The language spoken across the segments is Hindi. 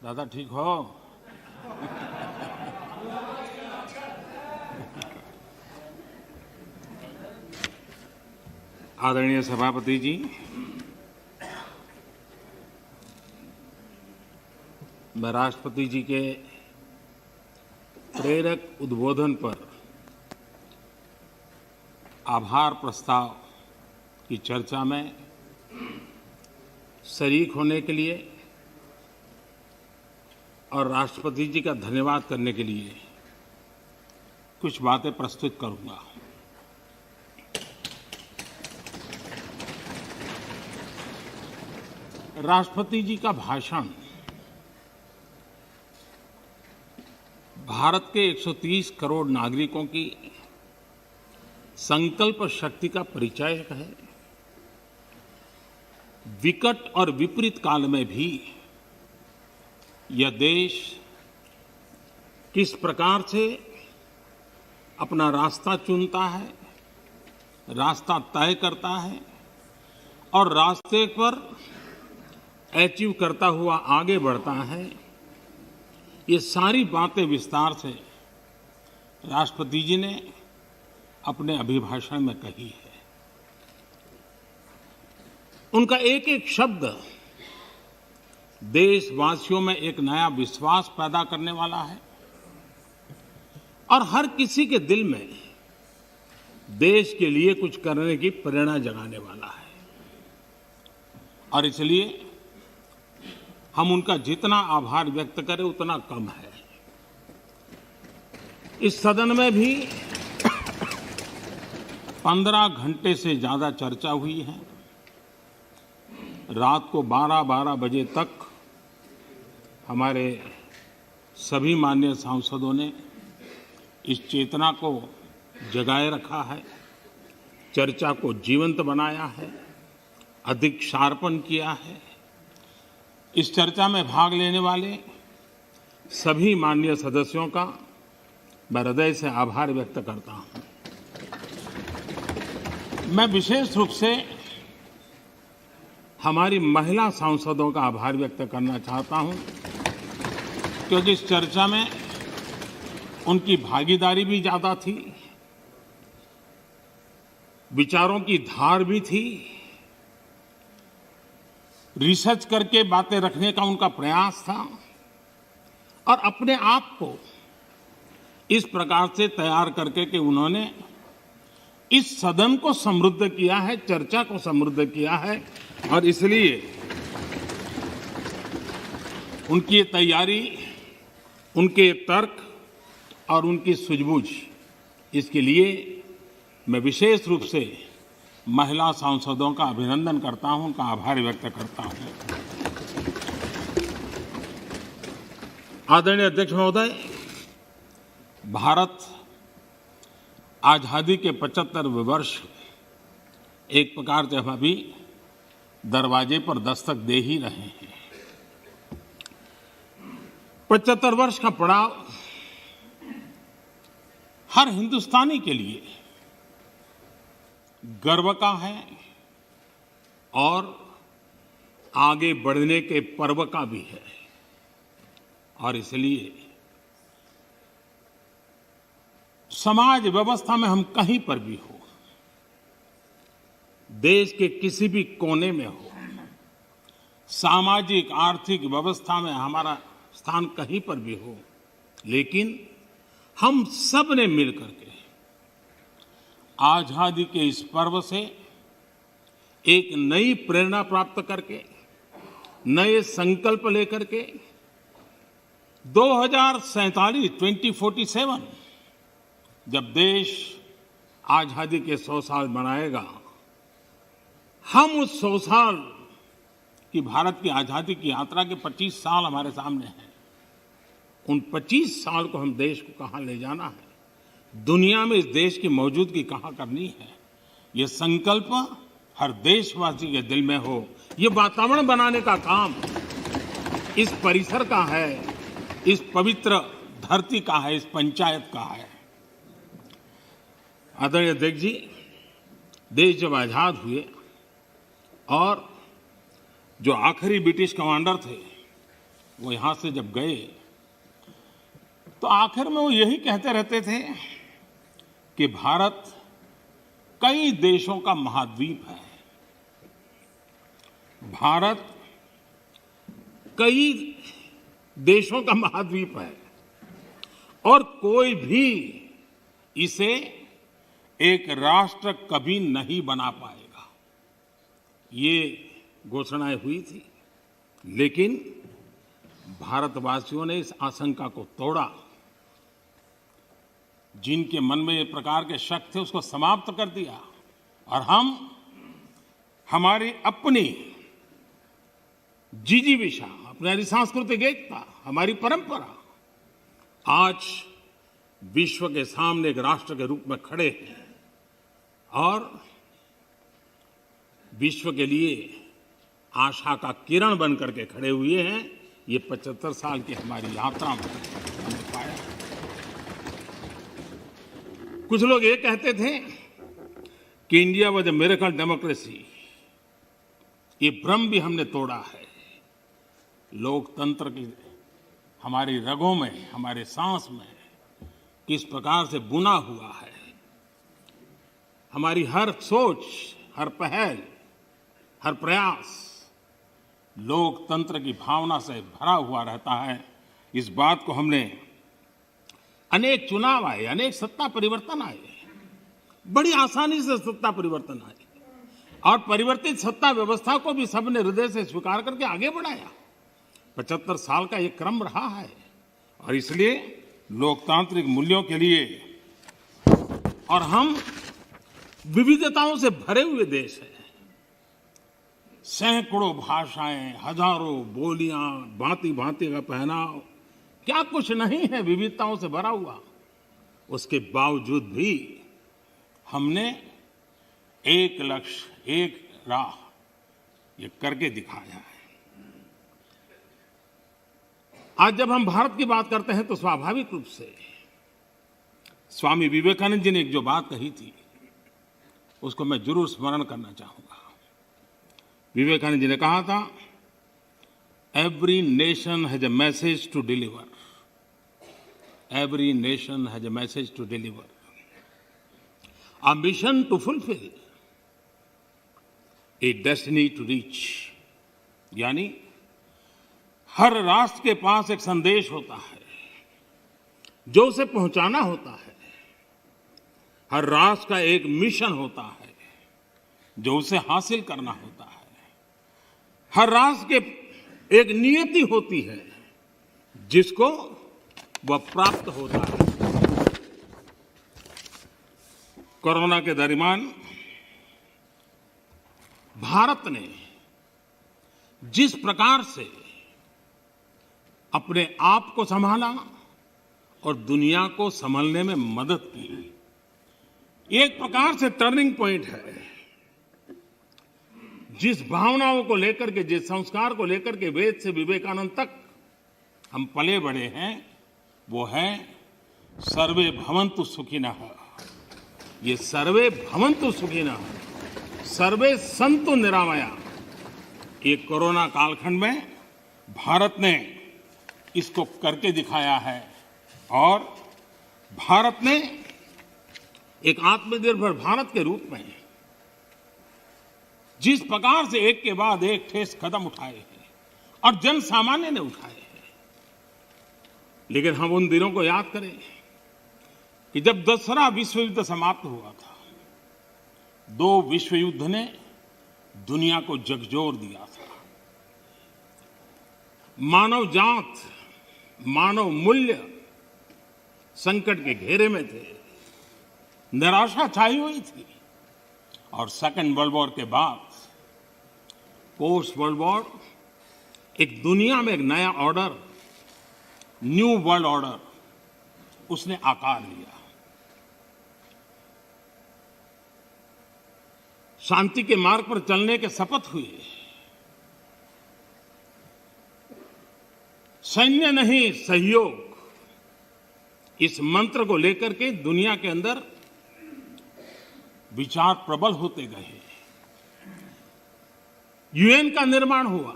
दादा ठीक हो? आदरणीय सभापति जी, मैं राष्ट्रपति जी के प्रेरक उद्बोधन पर आभार प्रस्ताव की चर्चा में शरीक होने के लिए और राष्ट्रपति जी का धन्यवाद करने के लिए कुछ बातें प्रस्तुत करूंगा। राष्ट्रपति जी का भाषण भारत के 130 करोड़ नागरिकों की संकल्प शक्ति का परिचायक है। विकट और विपरीत काल में भी यह देश किस प्रकार से अपना रास्ता चुनता है, रास्ता तय करता है और रास्ते पर अचीव करता हुआ आगे बढ़ता है, ये सारी बातें विस्तार से राष्ट्रपति जी ने अपने अभिभाषण में कही है। उनका एक एक शब्द देशवासियों में एक नया विश्वास पैदा करने वाला है और हर किसी के दिल में देश के लिए कुछ करने की प्रेरणा जगाने वाला है। और इसलिए हम उनका जितना आभार व्यक्त करें उतना कम है। इस सदन में भी 15 घंटे से ज्यादा चर्चा हुई है। रात को 12-12 बजे तक हमारे सभी माननीय सांसदों ने इस चेतना को जगाए रखा है, चर्चा को जीवंत बनाया है, अधिक शार्पन किया है। इस चर्चा में भाग लेने वाले सभी माननीय सदस्यों का मैं हृदय से आभार व्यक्त करता हूं। मैं विशेष रूप से हमारी महिला सांसदों का आभार व्यक्त करना चाहता हूं, क्योंकि इस चर्चा में उनकी भागीदारी भी ज्यादा थी, विचारों की धार भी थी, रिसर्च करके बातें रखने का उनका प्रयास था और अपने आप को इस प्रकार से तैयार करके कि उन्होंने इस सदन को समृद्ध किया है, चर्चा को समृद्ध किया है। और इसलिए उनकी ये तैयारी, उनके तर्क और उनकी सूझबूझ, इसके लिए मैं विशेष रूप से महिला सांसदों का अभिनंदन करता हूं, उनका आभार व्यक्त करता हूं। आदरणीय अध्यक्ष महोदय, भारत आजादी के 75वें वर्ष एक प्रकार से हम अभी दरवाजे पर दस्तक दे ही रहे हैं। 75 वर्ष का पड़ाव हर हिंदुस्तानी के लिए गर्व का है और आगे बढ़ने के पर्व का भी है। और इसलिए समाज व्यवस्था में हम कहीं पर भी हो, देश के किसी भी कोने में हो, सामाजिक आर्थिक व्यवस्था में हमारा स्थान कहीं पर भी हो, लेकिन हम सब ने मिलकर के आजादी के इस पर्व से एक नई प्रेरणा प्राप्त करके, नए संकल्प लेकर के 2047 जब देश आजादी के 100 साल मनाएगा, हम उस 100 साल की भारत की आजादी की यात्रा के 25 साल हमारे सामने हैं। उन 25 साल को हम देश को कहां ले जाना है, दुनिया में इस देश की मौजूदगी कहां करनी है, ये संकल्प हर देशवासी के दिल में हो। ये वातावरण बनाने का काम इस परिसर का है, इस पवित्र धरती का है, इस पंचायत का है। आदरणीय अध्यक्ष जी, देश जब आजाद हुए और जो आखिरी ब्रिटिश कमांडर थे वो यहां से जब गए तो आखिर में वो यही कहते रहते थे कि भारत कई देशों का महाद्वीप है। भारत कई देशों का महाद्वीप है और कोई भी इसे एक राष्ट्र कभी नहीं बना पाएगा। ये घोषणाएं हुई थी, लेकिन भारतवासियों ने इस आशंका को तोड़ा। जिनके मन में ये प्रकार के शक थे उसको समाप्त कर दिया और हम हमारी अपनी जिजीविषा, अपनी सांस्कृतिक एकता, हमारी परंपरा आज विश्व के सामने एक राष्ट्र के रूप में खड़े हैं और विश्व के लिए आशा का किरण बन करके खड़े हुए हैं। ये 75 साल की हमारी यात्रा में हमने पाया। कुछ लोग ये कहते थे कि India was a miracle democracy. ये भ्रम भी हमने तोड़ा है। लोकतंत्र की हमारी रगों में, हमारे सांस में किस प्रकार से बुना हुआ है। हमारी हर सोच, हर पहल, हर प्रयास लोकतंत्र की भावना से भरा हुआ रहता है। इस बात को हमने अनेक चुनाव आए, अनेक सत्ता परिवर्तन आए, बड़ी आसानी से सत्ता परिवर्तन आए और परिवर्तित सत्ता व्यवस्था को भी सबने हृदय से स्वीकार करके आगे बढ़ाया। 75 साल का ये क्रम रहा है और इसलिए लोकतांत्रिक मूल्यों के लिए और हम विविधताओं से भरे हुए देश हैं। सैकड़ों भाषाएं, हजारों बोलियां, भांति भांति का पहनाव, क्या कुछ नहीं है विविधताओं से भरा हुआ। उसके बावजूद भी हमने एक लक्ष्य, एक राह ये करके दिखाया है। आज जब हम भारत की बात करते हैं तो स्वाभाविक रूप से स्वामी विवेकानंद जी ने एक जो बात कही थी उसको मैं जरूर स्मरण करना चाहूंगा। विवेकानंद जी ने कहा था, every nation has a message to deliver, every nation has a message to deliver, a mission to fulfil, a destiny to reach. यानी हर राष्ट्र के पास एक संदेश होता है जो उसे पहुंचाना होता है। हर राष्ट्र का एक मिशन होता है जो उसे हासिल करना होता है। हर राष्ट्र के एक नियति होती है जिसको वह प्राप्त होता है। कोरोना के दरमियान भारत ने जिस प्रकार से अपने आप को संभाला और दुनिया को संभलने में मदद की, एक प्रकार से टर्निंग पॉइंट है। जिस भावनाओं को लेकर के, जिस संस्कार को लेकर के वेद से विवेकानंद तक हम पले बड़े हैं, वो है सर्वे भवन्तु सुखिनः। ये सर्वे भवन्तु सुखिनः, सर्वे सन्तु निरामया, ये कोरोना कालखंड में भारत ने इसको करके दिखाया है और भारत ने एक आत्मनिर्भर भारत के रूप में जिस प्रकार से एक के बाद एक ठोस कदम उठाए हैं और जन सामान्य ने उठाए हैं। लेकिन हम उन दिनों को याद करें कि जब दूसरा विश्व युद्ध समाप्त हुआ था, दो विश्व युद्ध ने दुनिया को झकझोर दिया था। मानव जात, मानव मूल्य संकट के घेरे में थे, निराशा छाई हुई थी और सेकेंड वर्ल्ड वॉर के बाद पोस्ट वर्ल्ड वॉर एक दुनिया में एक नया ऑर्डर, न्यू वर्ल्ड ऑर्डर उसने आकार लिया। शांति के मार्ग पर चलने के शपथ हुए। सैन्य नहीं, सहयोग, इस मंत्र को लेकर के दुनिया के अंदर विचार प्रबल होते गए। यूएन का निर्माण हुआ,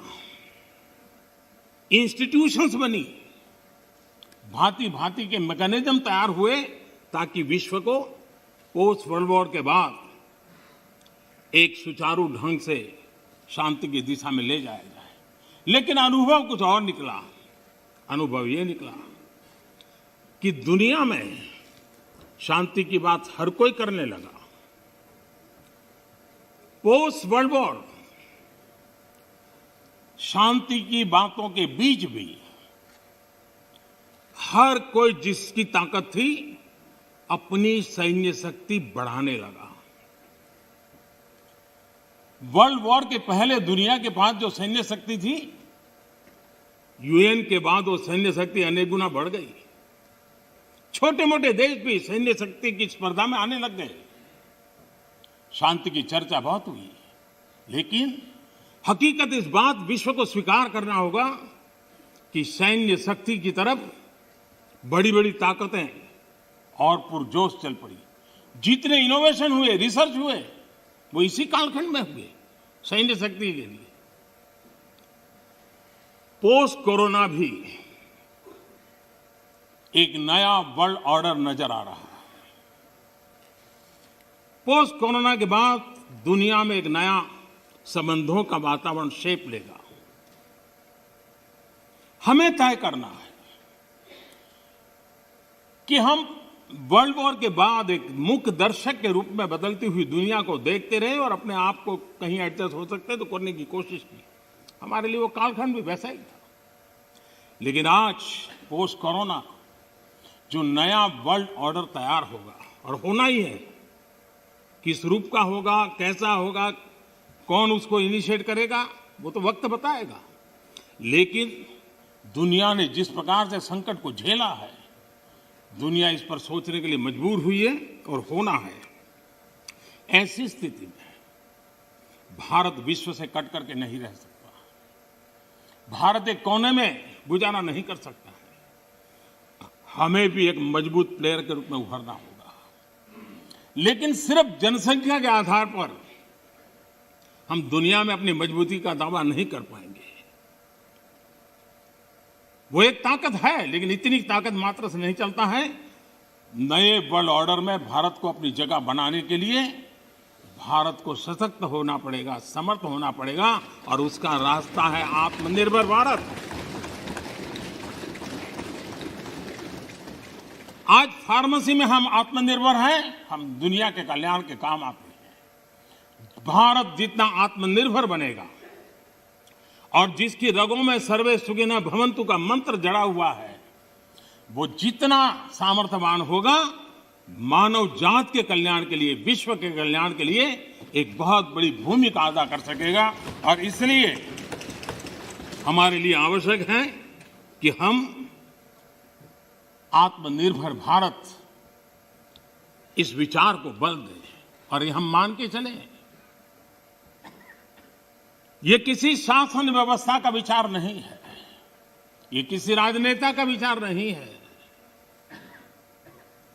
इंस्टीट्यूशंस बनी, भांति भांति के मैकेनिज्म तैयार हुए ताकि विश्व को पोस्ट वर्ल्ड वॉर के बाद एक सुचारू ढंग से शांति की दिशा में ले जाया जाए। लेकिन अनुभव कुछ और निकला। अनुभव ये निकला कि दुनिया में शांति की बात हर कोई करने लगा। पोस्ट वर्ल्ड वॉर शांति की बातों के बीच भी हर कोई जिसकी ताकत थी अपनी सैन्य शक्ति बढ़ाने लगा। वर्ल्ड वॉर के पहले दुनिया के पास जो सैन्य शक्ति थी, यूएन के बाद वो सैन्य शक्ति अनेक गुना बढ़ गई। छोटे मोटे देश भी सैन्य शक्ति की स्पर्धा में आने लग गए। शांति की चर्चा बहुत हुई, लेकिन हकीकत इस बात विश्व को स्वीकार करना होगा कि सैन्य शक्ति की तरफ बड़ी बड़ी ताकतें और पुरजोश चल पड़ी। जितने इनोवेशन हुए, रिसर्च हुए, वो इसी कालखंड में हुए सैन्य शक्ति के लिए। पोस्ट कोरोना भी एक नया वर्ल्ड ऑर्डर नजर आ रहा है। पोस्ट कोरोना के बाद दुनिया में एक नया संबंधों का वातावरण शेप लेगा। हमें तय करना है कि हम वर्ल्ड वॉर के बाद एक मुख्य दर्शक के रूप में बदलती हुई दुनिया को देखते रहे और अपने आप को कहीं एडजस्ट हो सकते तो करने की कोशिश की। हमारे लिए वो कालखंड भी वैसा ही था। लेकिन आज पोस्ट कोरोना जो नया वर्ल्ड ऑर्डर तैयार होगा, और होना ही है, किस रूप का होगा, कैसा होगा, कौन उसको इनिशिएट करेगा, वो तो वक्त बताएगा। लेकिन दुनिया ने जिस प्रकार से संकट को झेला है, दुनिया इस पर सोचने के लिए मजबूर हुई है और होना है। ऐसी स्थिति में भारत विश्व से कट करके नहीं रह सकता। भारत एक कोने में गुजारा नहीं कर सकता है। हमें भी एक मजबूत प्लेयर के रूप में उभरना होगा। लेकिन सिर्फ जनसंख्या के आधार पर हम दुनिया में अपनी मजबूती का दावा नहीं कर पाएंगे। वो एक ताकत है, लेकिन इतनी ताकत मात्र से नहीं चलता है। नए वर्ल्ड ऑर्डर में भारत को अपनी जगह बनाने के लिए भारत को सशक्त होना पड़ेगा, समर्थ होना पड़ेगा, और उसका रास्ता है आत्मनिर्भर भारत। आज फार्मेसी में हम आत्मनिर्भर हैं, हम दुनिया के कल्याण के काम आते हैं। भारत जितना आत्मनिर्भर बनेगा और जिसकी रगों में सर्वे सुखिनः भवन्तु का मंत्र जड़ा हुआ है, वो जितना सामर्थ्यवान होगा, मानव जात के कल्याण के लिए, विश्व के कल्याण के लिए एक बहुत बड़ी भूमिका अदा कर सकेगा। और इसलिए हमारे लिए आवश्यक है कि हम आत्मनिर्भर भारत इस विचार को बल दें और ये हम मान के चलें। ये किसी शासन व्यवस्था का विचार नहीं है, ये किसी राजनेता का विचार नहीं है।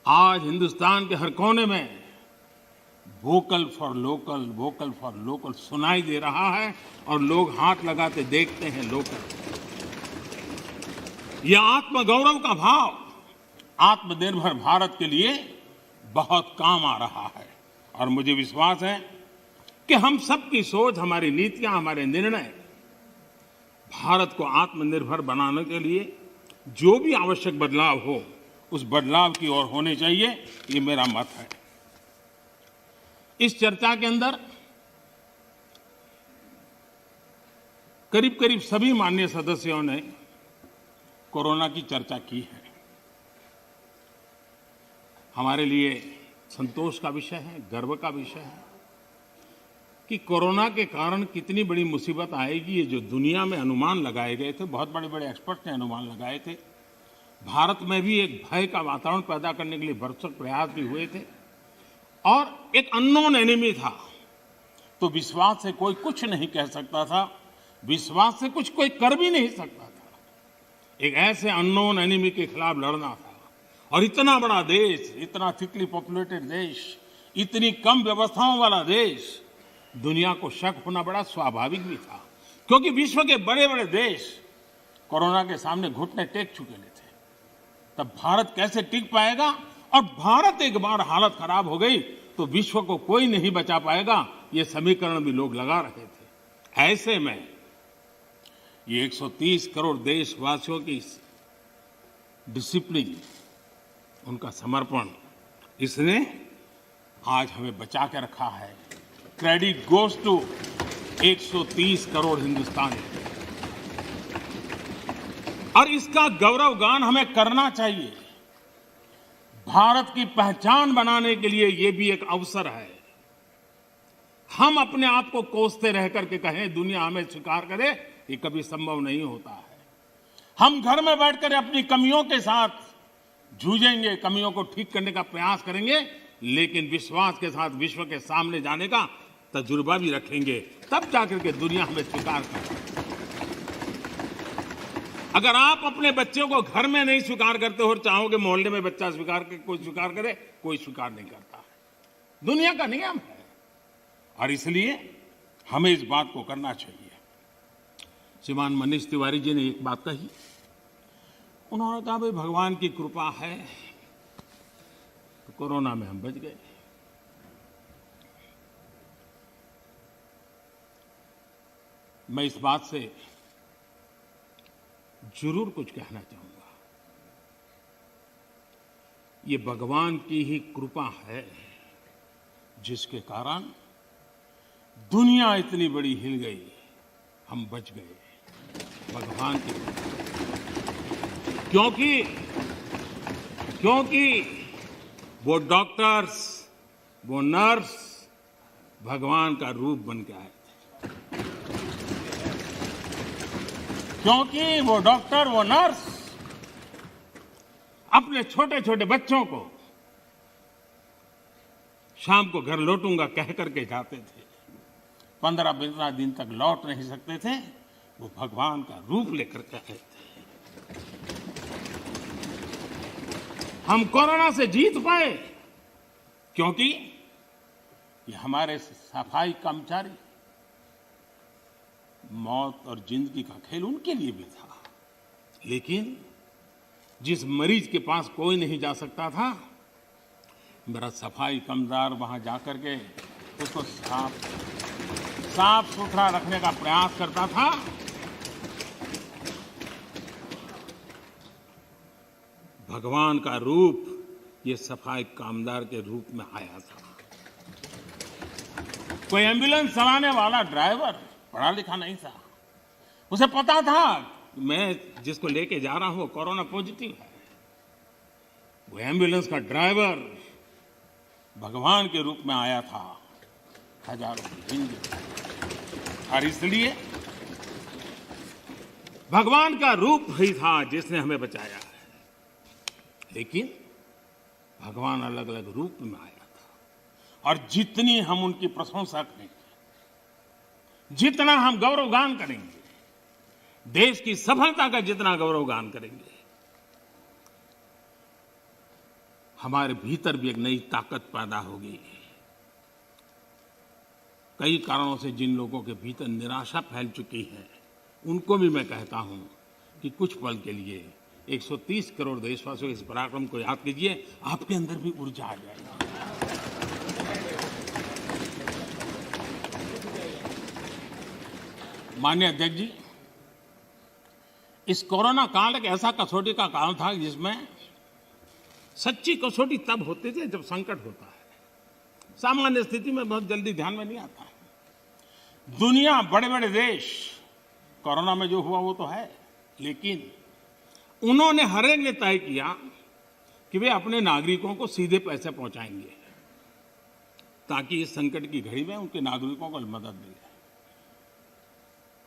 आज हिंदुस्तान के हर कोने में vocal for local, vocal for local सुनाई दे रहा है और लोग हाथ लगाते देखते हैं लोकल। यह आत्मगौरव का भाव आत्मनिर्भर भारत के लिए बहुत काम आ रहा है। और मुझे विश्वास है कि हम सबकी सोच, हमारी नीतियां, हमारे निर्णय भारत को आत्मनिर्भर बनाने के लिए जो भी आवश्यक बदलाव हो, उस बदलाव की ओर होने चाहिए। ये मेरा मत है। इस चर्चा के अंदर करीब करीब सभी माननीय सदस्यों ने कोरोना की चर्चा की है। हमारे लिए संतोष का विषय है, गर्व का विषय है कि कोरोना के कारण कितनी बड़ी मुसीबत आएगी। ये जो दुनिया में अनुमान लगाए गए थे, बहुत बड़े बड़े एक्सपर्ट ने अनुमान लगाए थे। भारत में भी एक भय का वातावरण पैदा करने के लिए भरसक प्रयास भी हुए थे और एक अननोन एनिमी था, तो विश्वास से कोई कुछ नहीं कह सकता था, विश्वास से कुछ कोई कर भी नहीं सकता था। एक ऐसे अननोन एनिमी के खिलाफ लड़ना था और इतना बड़ा देश, इतना थिकली पॉपुलेटेड देश, इतनी कम व्यवस्थाओं वाला देश, दुनिया को शक होना बड़ा स्वाभाविक भी था, क्योंकि विश्व के बड़े बड़े देश कोरोना के सामने घुटने टेक चुके थे, तब भारत कैसे टिक पाएगा? और भारत एक बार हालत खराब हो गई तो विश्व को कोई नहीं बचा पाएगा, ये समीकरण भी लोग लगा रहे थे। ऐसे में ये 130 करोड़ देशवासियों की डिसिप्लिन, उनका समर्पण, इसने आज हमें बचा के रखा है। क्रेडिट गोज टू 130 करोड़ हिंदुस्तानी, और इसका गौरवगान हमें करना चाहिए। भारत की पहचान बनाने के लिए ये भी एक अवसर है। हम अपने आप को कोसते रह करके कहें दुनिया हमें स्वीकार करे, ये कभी संभव नहीं होता है। हम घर में बैठकर अपनी कमियों के साथ जूझेंगे, कमियों को ठीक करने का प्रयास करेंगे, लेकिन विश्वास के साथ विश्व के सामने जाने का तजुर्बा भी रखेंगे, तब जाकर के दुनिया हमें स्वीकार करे। अगर आप अपने बच्चों को घर में नहीं स्वीकार करते हो और चाहोगे मोहल्ले में बच्चा स्वीकार करे, कोई स्वीकार करे, कोई स्वीकार नहीं करता। दुनिया का नियम है, और इसलिए हमें इस बात को करना चाहिए। श्रीमान मनीष तिवारी जी ने एक बात कही, उन्होंने कहा भाई भगवान की कृपा है तो कोरोना में हम बच गए। मैं इस बात से जरूर कुछ कहना चाहूंगा। ये भगवान की ही कृपा है जिसके कारण दुनिया इतनी बड़ी हिल गई, हम बच गए। भगवान की कृपा, क्योंकि वो डॉक्टर्स, वो नर्स भगवान का रूप बन के आए थे। क्योंकि वो डॉक्टर, वो नर्स अपने छोटे छोटे बच्चों को शाम को घर लौटूंगा कह करके जाते थे। 15-15 दिन तक लौट नहीं सकते थे, वो भगवान का रूप लेकर के आए थे। हम कोरोना से जीत पाए क्योंकि ये हमारे सफाई कर्मचारी, मौत और जिंदगी का खेल उनके लिए भी था, लेकिन जिस मरीज के पास कोई नहीं जा सकता था, मेरा सफाई कर्मचार वहां जाकर के उसको साफ सुथरा रखने का प्रयास करता था। भगवान का रूप ये सफाई कामदार के रूप में आया था। कोई एम्बुलेंस चलाने वाला ड्राइवर पढ़ा लिखा नहीं था, उसे पता था मैं जिसको लेके जा रहा हूं वो कोरोना पॉजिटिव है। वो एम्बुलेंस का ड्राइवर भगवान के रूप में आया था, हजारों की जिंदगी, और इसलिए भगवान का रूप ही था जिसने हमें बचाया है। लेकिन भगवान अलग अलग रूप में आया था, और जितनी हम उनकी प्रशंसा करेंगे, जितना हम गौरवगान करेंगे, देश की सफलता का जितना गौरवगान करेंगे, हमारे भीतर भी एक नई ताकत पैदा होगी। कई कारणों से जिन लोगों के भीतर निराशा फैल चुकी है, उनको भी मैं कहता हूं कि कुछ पल के लिए 130 करोड़ देशवासियों के इस पराक्रम को याद कीजिए, आपके अंदर भी ऊर्जा आ जाएगी। माननीय अध्यक्ष जी, इस कोरोना काल एक ऐसा कसौटी का काल था जिसमें सच्ची कसौटी तब होती थी जब संकट होता है। सामान्य स्थिति में बहुत जल्दी ध्यान में नहीं आता। दुनिया, बड़े बड़े देश, कोरोना में जो हुआ वो तो है, लेकिन उन्होंने हर एक ने तय किया कि वे अपने नागरिकों को सीधे पैसे पहुंचाएंगे ताकि इस संकट की घड़ी में उनके नागरिकों को मदद मिले।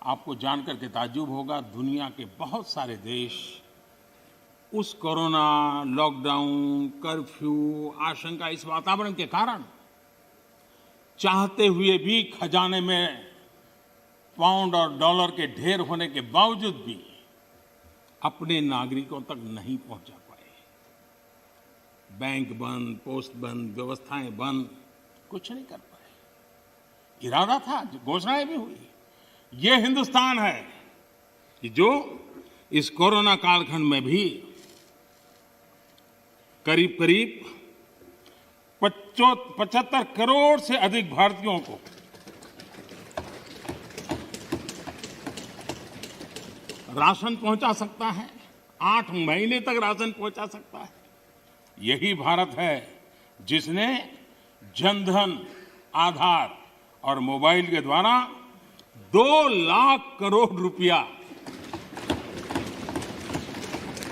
आपको जानकर के ताज्जुब होगा, दुनिया के बहुत सारे देश उस कोरोना, लॉकडाउन, कर्फ्यू, आशंका, इस वातावरण के कारण चाहते हुए भी खजाने में पाउंड और डॉलर के ढेर होने के बावजूद भी अपने नागरिकों तक नहीं पहुंचा पाए। बैंक बंद, पोस्ट बंद, व्यवस्थाएं बंद, कुछ नहीं कर पाए। इरादा था, घोषणाएं भी हुई। ये हिंदुस्तान है कि जो इस कोरोना कालखंड में भी करीब करीब 75 करोड़ से अधिक भारतीयों को राशन पहुंचा सकता है, 8 महीने तक राशन पहुंचा सकता है। यही भारत है जिसने जनधन, आधार और मोबाइल के द्वारा 2 लाख करोड़ रुपया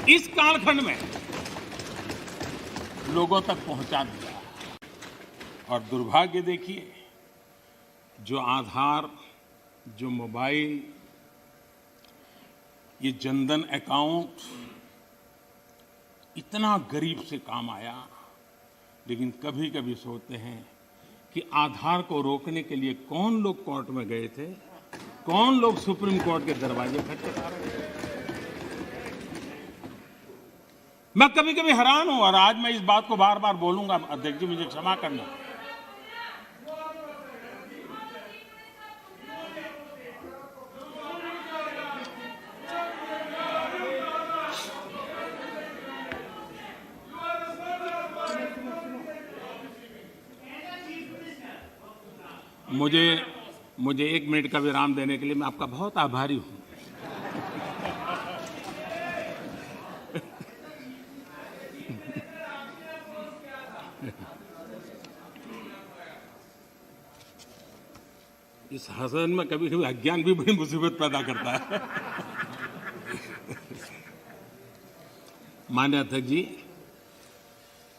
इस कालखंड में लोगों तक पहुंचा दिया। और दुर्भाग्य देखिए, जो आधार, जो मोबाइल, ये जनधन अकाउंट इतना गरीब से काम आया, लेकिन कभी कभी सोचते हैं कि आधार को रोकने के लिए कौन लोग कोर्ट में गए थे, कौन लोग सुप्रीम कोर्ट के दरवाजे खटखटा रहे थे। मैं कभी कभी हैरान हूं और आज मैं इस बात को बार बार बोलूंगा। अध्यक्ष जी, मुझे क्षमा करना। मुझे 1 मिनट का विराम देने के लिए मैं आपका बहुत आभारी हूं। इस हसन में कभी कभी अज्ञान भी बड़ी मुसीबत पैदा करता है। माननीय अध्यक्ष जी,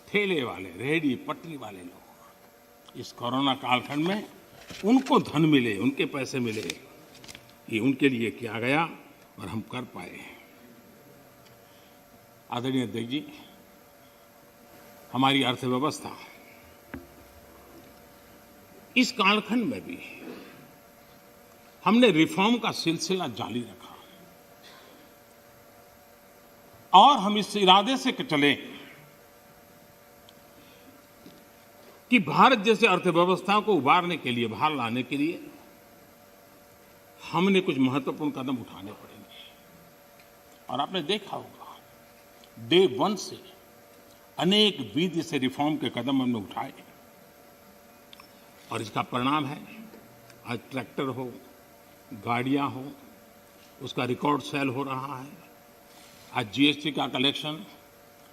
ठेले वाले, रेहड़ी पटरी वाले लोग इस कोरोना कालखंड में उनको धन मिले, उनके पैसे मिले, ये उनके लिए किया गया और हम कर पाए। आदरणीय अध्यक्ष जी, हमारी अर्थव्यवस्था इस कालखंड में भी हमने रिफॉर्म का सिलसिला जारी रखा और हम इस इरादे से चले कि भारत जैसे अर्थव्यवस्था को उबारने के लिए, बाहर लाने के लिए हमने कुछ महत्वपूर्ण कदम उठाने पड़ेंगे। और आपने देखा होगा, डे 1 से अनेक विधि से रिफॉर्म के कदम हमने उठाए और इसका परिणाम है आज ट्रैक्टर हो, गाड़ियां हो, उसका रिकॉर्ड सेल हो रहा है। आज जीएसटी का कलेक्शन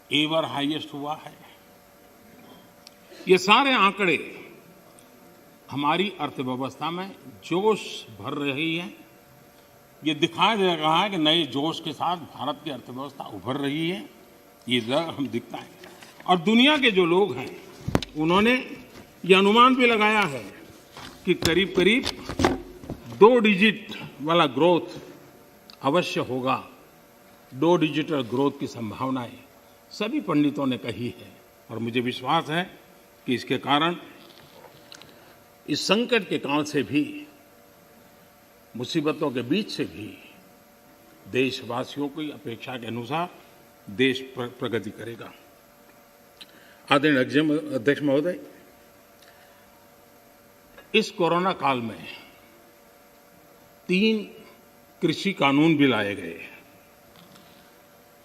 एवर हाईएस्ट हुआ है। ये सारे आंकड़े हमारी अर्थव्यवस्था में जोश भर रही है। ये दिखाई दे रहा है कि नए जोश के साथ भारत की अर्थव्यवस्था उभर रही है। ये हम दिखता है। और दुनिया के जो लोग हैं, उन्होंने ये अनुमान भी लगाया है कि करीब करीब 2 डिजिट वाला ग्रोथ अवश्य होगा। 2 डिजिटल ग्रोथ की संभावनाएं सभी पंडितों ने कही है और मुझे विश्वास है कि इसके कारण इस संकट के काल से भी, मुसीबतों के बीच से भी देशवासियों की अपेक्षा के अनुसार देश प्रगति करेगा। आदरणीय अध्यक्ष महोदय, इस कोरोना काल में 3 कृषि कानून भी लाए गए।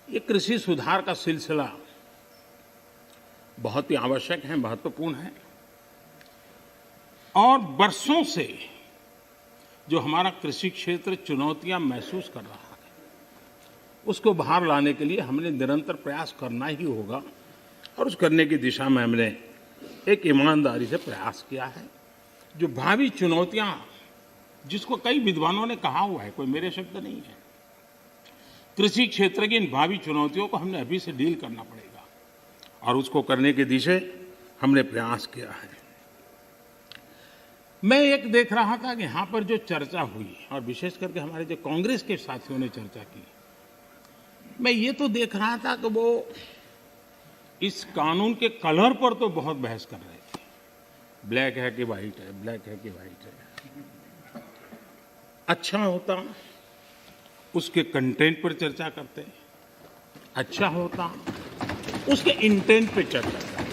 ये कृषि सुधार का सिलसिला बहुत ही आवश्यक है, महत्वपूर्ण है और बरसों से जो हमारा कृषि क्षेत्र चुनौतियां महसूस कर रहा है, उसको बाहर लाने के लिए हमने निरंतर प्रयास करना ही होगा और उस करने की दिशा में हमने एक ईमानदारी से प्रयास किया है। जो भावी चुनौतियां, जिसको कई विद्वानों ने कहा हुआ है, कोई मेरे शब्द नहीं है, कृषि क्षेत्र की इन भावी चुनौतियों को हमने अभी से डील करना पड़ेगा और उसको करने की दिशा हमने प्रयास किया है। मैं एक देख रहा था कि यहाँ पर जो चर्चा हुई और विशेष करके हमारे जो कांग्रेस के साथियों ने चर्चा की, मैं ये तो देख रहा था कि वो इस कानून के कलर पर तो बहुत बहस कर रहे थे। ब्लैक है कि वाइट है, ब्लैक है कि वाइट है। अच्छा होता उसके कंटेंट पर चर्चा करते, अच्छा होता उसके इंटेंट पे चर्चा करते,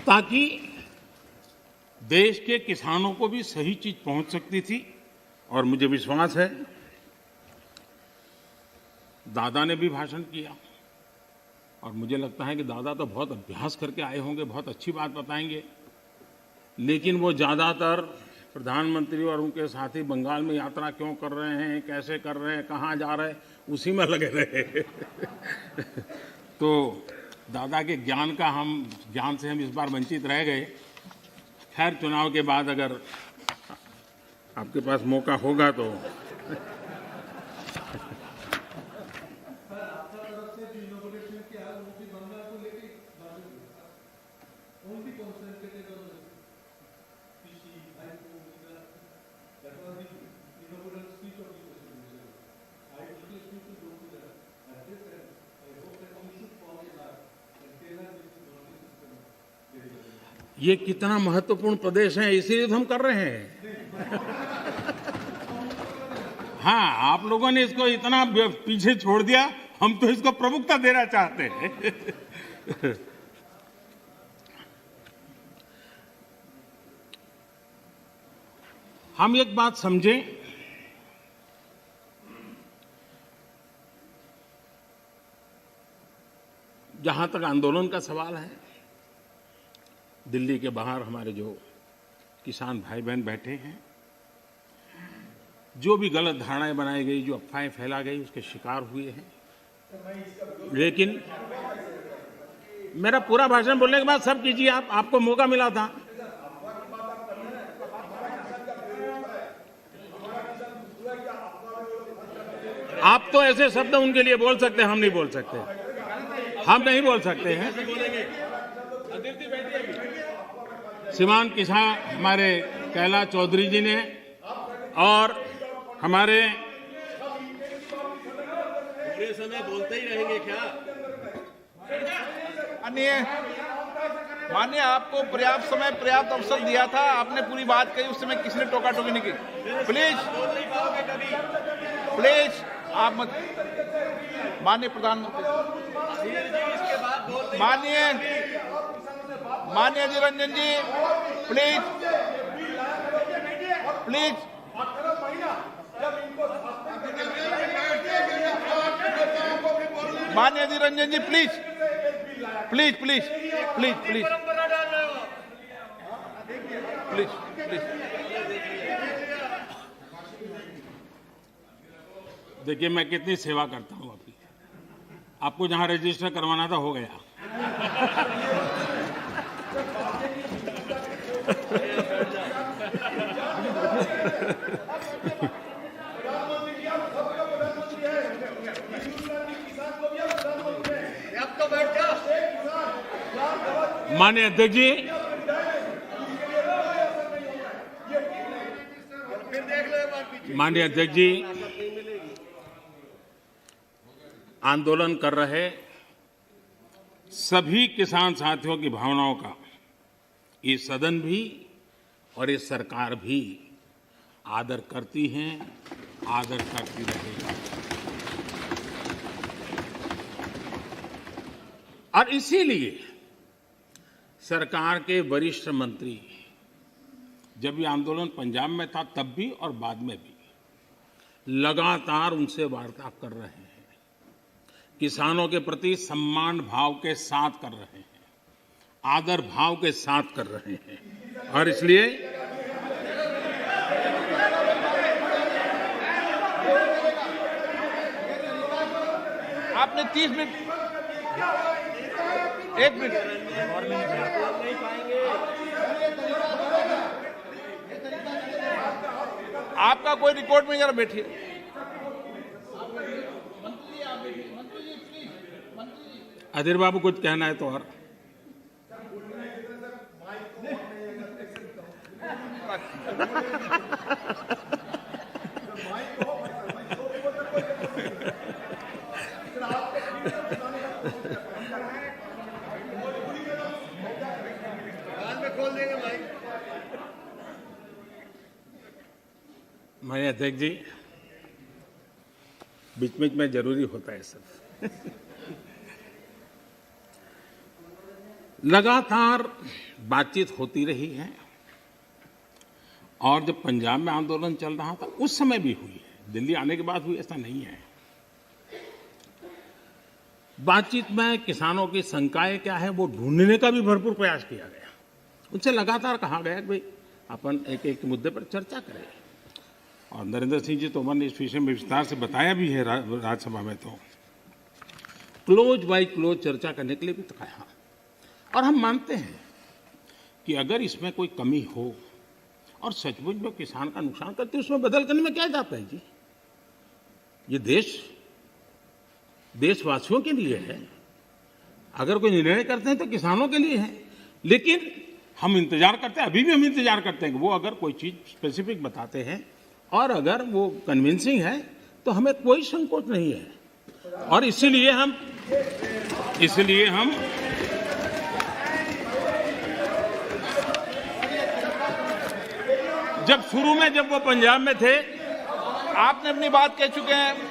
ताकि देश के किसानों को भी सही चीज पहुंच सकती थी। और मुझे विश्वास है दादा ने भी भाषण किया और मुझे लगता है कि दादा तो बहुत अभ्यास करके आए होंगे, बहुत अच्छी बात बताएंगे, लेकिन वो ज़्यादातर प्रधानमंत्री और उनके साथी बंगाल में यात्रा क्यों कर रहे हैं, कैसे कर रहे हैं, कहाँ जा रहे हैं, उसी में लगे रहे। तो दादा के ज्ञान से हम इस बार वंचित रह गए। खैर, चुनाव के बाद अगर आपके पास मौका होगा तो ये कितना महत्वपूर्ण प्रदेश है, इसीलिए तो हम कर रहे हैं। हाँ, आप लोगों ने इसको इतना पीछे छोड़ दिया, हम तो इसको प्रमुखता देना चाहते हैं। हम एक बात समझें, जहां तक आंदोलन का सवाल है, दिल्ली के बाहर हमारे जो किसान भाई बहन बैठे हैं, जो भी गलत धारणाएं बनाई गई, जो अफवाहें फैला गई, उसके शिकार हुए हैं। लेकिन मेरा पूरा भाषण बोलने के बाद सब कीजिए, आपको मौका मिला था। आप तो ऐसे शब्द उनके लिए बोल सकते हैं, हम नहीं बोल सकते, हम नहीं बोल सकते हैं। श्रीमान किसान हमारे कैलाश चौधरी जी ने और हमारे पूरे समय बोलते ही रहेंगे क्या? माननीय, आपको पर्याप्त समय, पर्याप्त अवसर दिया था, आपने पूरी बात कही, उस समय किसी ने टोका टोकी नहीं की। प्लीज प्लीज आप मत। माननीय प्रधानमंत्री, माननीय अधीर रंजन जी, प्लीज प्लीज। माननीय Adhir Ranjan ji, please please please please please please please. देखिए, मैं कितनी सेवा करता हूं आपकी। आपको जहां रजिस्टर करवाना था हो गया। माननीय अध्यक्ष जी, माननीय अध्यक्ष जी, आंदोलन कर रहे सभी किसान साथियों की भावनाओं का ये सदन भी और ये सरकार भी आदर करती हैं, आदर करती रहेगी। और इसीलिए सरकार के वरिष्ठ मंत्री, जब ये आंदोलन पंजाब में था तब भी और बाद में भी, लगातार उनसे वार्ता कर रहे हैं, किसानों के प्रति सम्मान भाव के साथ कर रहे हैं, आदर भाव के साथ कर रहे हैं। और इसलिए आपने 30 मिनट, 1 मिनट, आपका कोई रिकॉर्ड में, जरा बैठिए। अधीर बाबू, कुछ कहना है तो और। माननीय अध्यक्ष जी, बीच बीच में जरूरी होता है सब। लगातार बातचीत होती रही है और जब पंजाब में आंदोलन चल रहा था उस समय भी हुई है, दिल्ली आने के बाद हुई ऐसा नहीं है। बातचीत में किसानों की शंकाएं क्या है वो ढूंढने का भी भरपूर प्रयास किया गया। उनसे लगातार कहा गया कि भाई अपन एक एक मुद्दे पर चर्चा करें, और नरेंद्र सिंह जी तोमर ने इस विषय में विस्तार से बताया भी है राज्यसभा में। तो क्लोज बाय क्लोज चर्चा करने के लिए भी कहा, और हम मानते हैं कि अगर इसमें कोई कमी हो और सचमुच में किसान का नुकसान करते हैं, उसमें बदल करने में क्या जाता है जी। ये देशवासियों के लिए है, अगर कोई निर्णय करते हैं तो किसानों के लिए है। लेकिन हम इंतजार करते हैं, अभी भी हम इंतजार करते हैं कि वो अगर कोई चीज स्पेसिफिक बताते हैं और अगर वो कन्विंसिंग है तो हमें कोई संकोच नहीं है। और इसलिए हम जब शुरू में जब वो पंजाब में थे, आपने अपनी बात कह चुके हैं।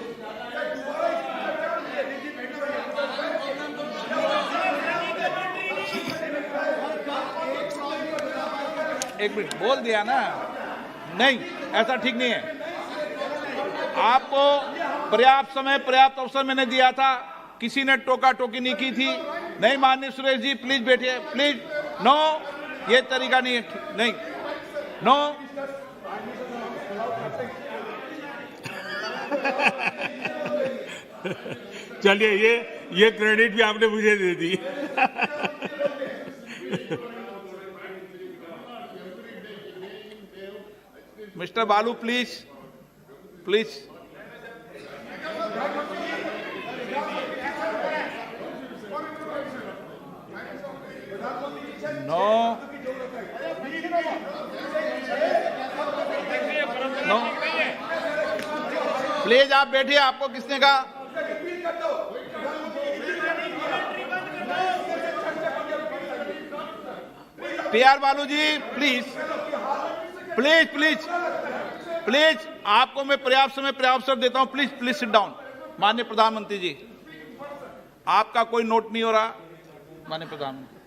एक मिनट बोल दिया ना, नहीं ऐसा ठीक नहीं है। आपको पर्याप्त समय पर्याप्त अवसर मैंने दिया था, किसी ने टोका टोकी नहीं की थी। नहीं माननीय सुरेश जी प्लीज बैठिए, प्लीज। नो, ये तरीका नहीं है, नहीं, नो। चलिए ये क्रेडिट भी आपने मुझे दे दी। Mister Balu please, please. No, no, please आप बैठिए। आपको किसने कहा? TR Balu ji please, please please please, आपको मैं पर्याप्त समय पर्याप्त अवसर देता हूं। Please please sit down. माननीय प्रधानमंत्री जी, आपका कोई नोट नहीं हो रहा। माननीय प्रधानमंत्री,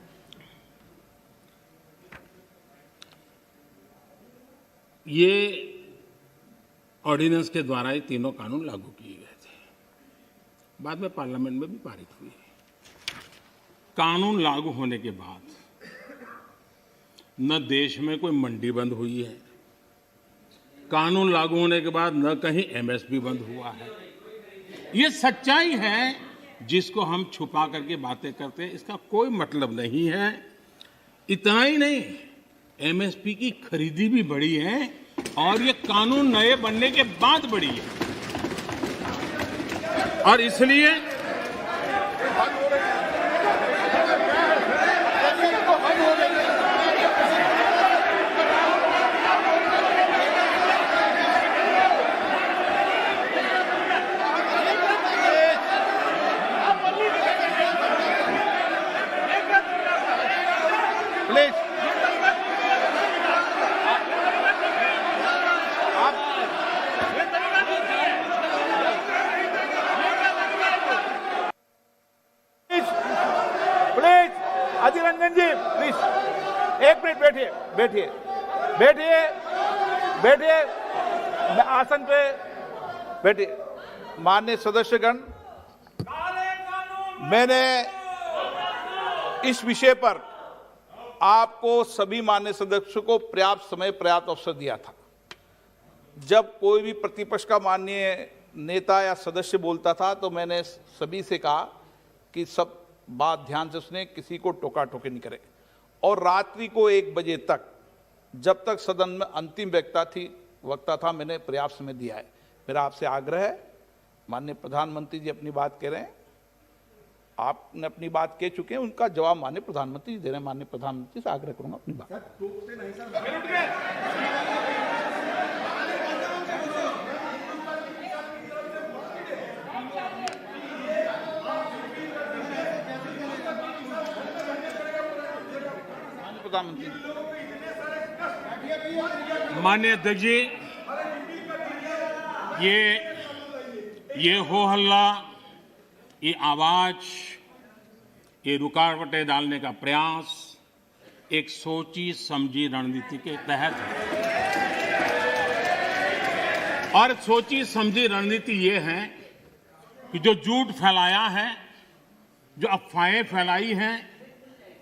ये ऑर्डिनेंस के द्वारा ही तीनों कानून लागू किए गए थे, बाद में पार्लियामेंट में भी पारित हुए। कानून लागू होने के बाद न देश में कोई मंडी बंद हुई है, कानून लागू होने के बाद न कहीं एमएसपी बंद हुआ है। ये सच्चाई है जिसको हम छुपा करके बातें करते हैं, इसका कोई मतलब नहीं है। इतना ही नहीं, एमएसपी की खरीदी भी बढ़ी है और ये कानून नए बनने के बाद बढ़ी है। और इसलिए please please, Adhir Ranjan ji please, एक मिनट बैठिए, बैठिए बैठिए बैठिए, आसन पे बैठिए। माननीय सदस्यगण, मैंने इस विषय पर आपको सभी माननीय सदस्यों को पर्याप्त समय पर्याप्त अवसर दिया था। जब कोई भी प्रतिपक्ष का माननीय नेता या सदस्य बोलता था तो मैंने सभी से कहा कि सब बात ध्यान से सुने, किसी को टोका टोकी नहीं करे। और रात्रि को 1 बजे तक, जब तक सदन में अंतिम वक्ता था, मैंने पर्याप्त समय दिया है। मेरा आपसे आग्रह है, माननीय प्रधानमंत्री जी अपनी बात कह रहे हैं, आपने अपनी बात कह चुके हैं, उनका जवाब माननीय प्रधानमंत्री जी दे रहे हैं। माननीय प्रधानमंत्री से आग्रह करूंगा अपनी बात। प्रधानमंत्री, माननीय अध्यक्ष जी, ये हो हल्ला, ये आवाज, ये रुकावटें डालने का प्रयास एक सोची समझी रणनीति के तहत है। और सोची समझी रणनीति ये है कि जो झूठ फैलाया है जो अफवाहें फैलाई हैं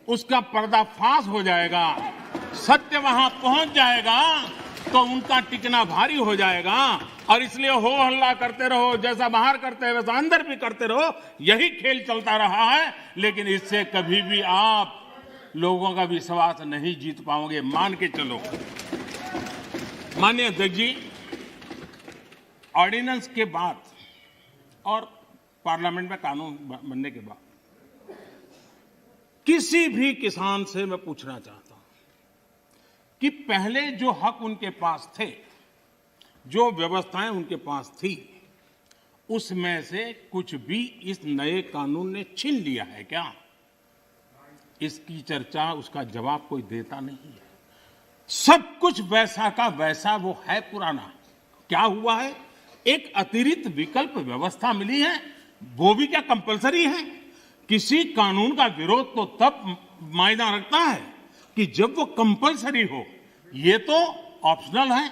उसका पर्दाफाश हो जाएगा, सत्य वहां पहुंच जाएगा तो उनका टिकना भारी हो जाएगा। और इसलिए हो हल्ला करते रहो, जैसा बाहर करते हैं वैसा अंदर भी करते रहो, यही खेल चलता रहा है। लेकिन इससे कभी भी आप लोगों का विश्वास नहीं जीत पाओगे, मान के चलो। माननीय अध्यक्ष जी, ऑर्डिनेंस के बाद और पार्लियामेंट में कानून बनने के बाद किसी भी किसान से मैं पूछना चाहता हूं कि पहले जो हक उनके पास थे, जो व्यवस्थाएं उनके पास थी, उसमें से कुछ भी इस नए कानून ने छीन लिया है क्या? इसकी चर्चा, उसका जवाब कोई देता नहीं है। सब कुछ वैसा का वैसा वो है पुराना। क्या हुआ है? एक अतिरिक्त विकल्प व्यवस्था मिली है, वो भी क्या कंपलसरी है? किसी कानून का विरोध तो तब मायना रखता है कि जब वो कंपलसरी हो। ये तो ऑप्शनल है।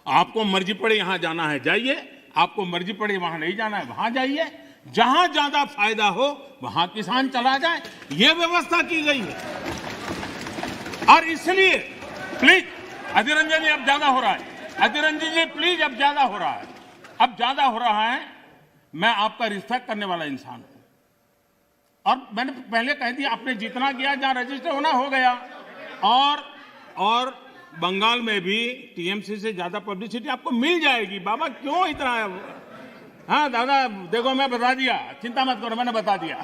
आपको मर्जी पड़े यहां जाना है जाइए, आपको मर्जी पड़े वहां नहीं जाना है वहां जाइए, जहां ज्यादा फायदा हो वहां किसान चला जाए, ये व्यवस्था की गई है। और इसलिए प्लीज अधीर रंजन जी, अब ज्यादा हो रहा है। अधीर रंजन जी प्लीज, अब ज्यादा हो रहा है, अब ज्यादा हो रहा है। मैं आपका रिस्पेक्ट करने वाला इंसान हूं और मैंने पहले कह दिया, आपने जितना किया, जहां रजिस्टर होना हो गया। और बंगाल में भी टीएमसी से ज्यादा पब्लिसिटी आपको मिल जाएगी। बाबा क्यों इतना? हाँ दादा, देखो मैं बता दिया, चिंता मत करो, मैंने बता दिया।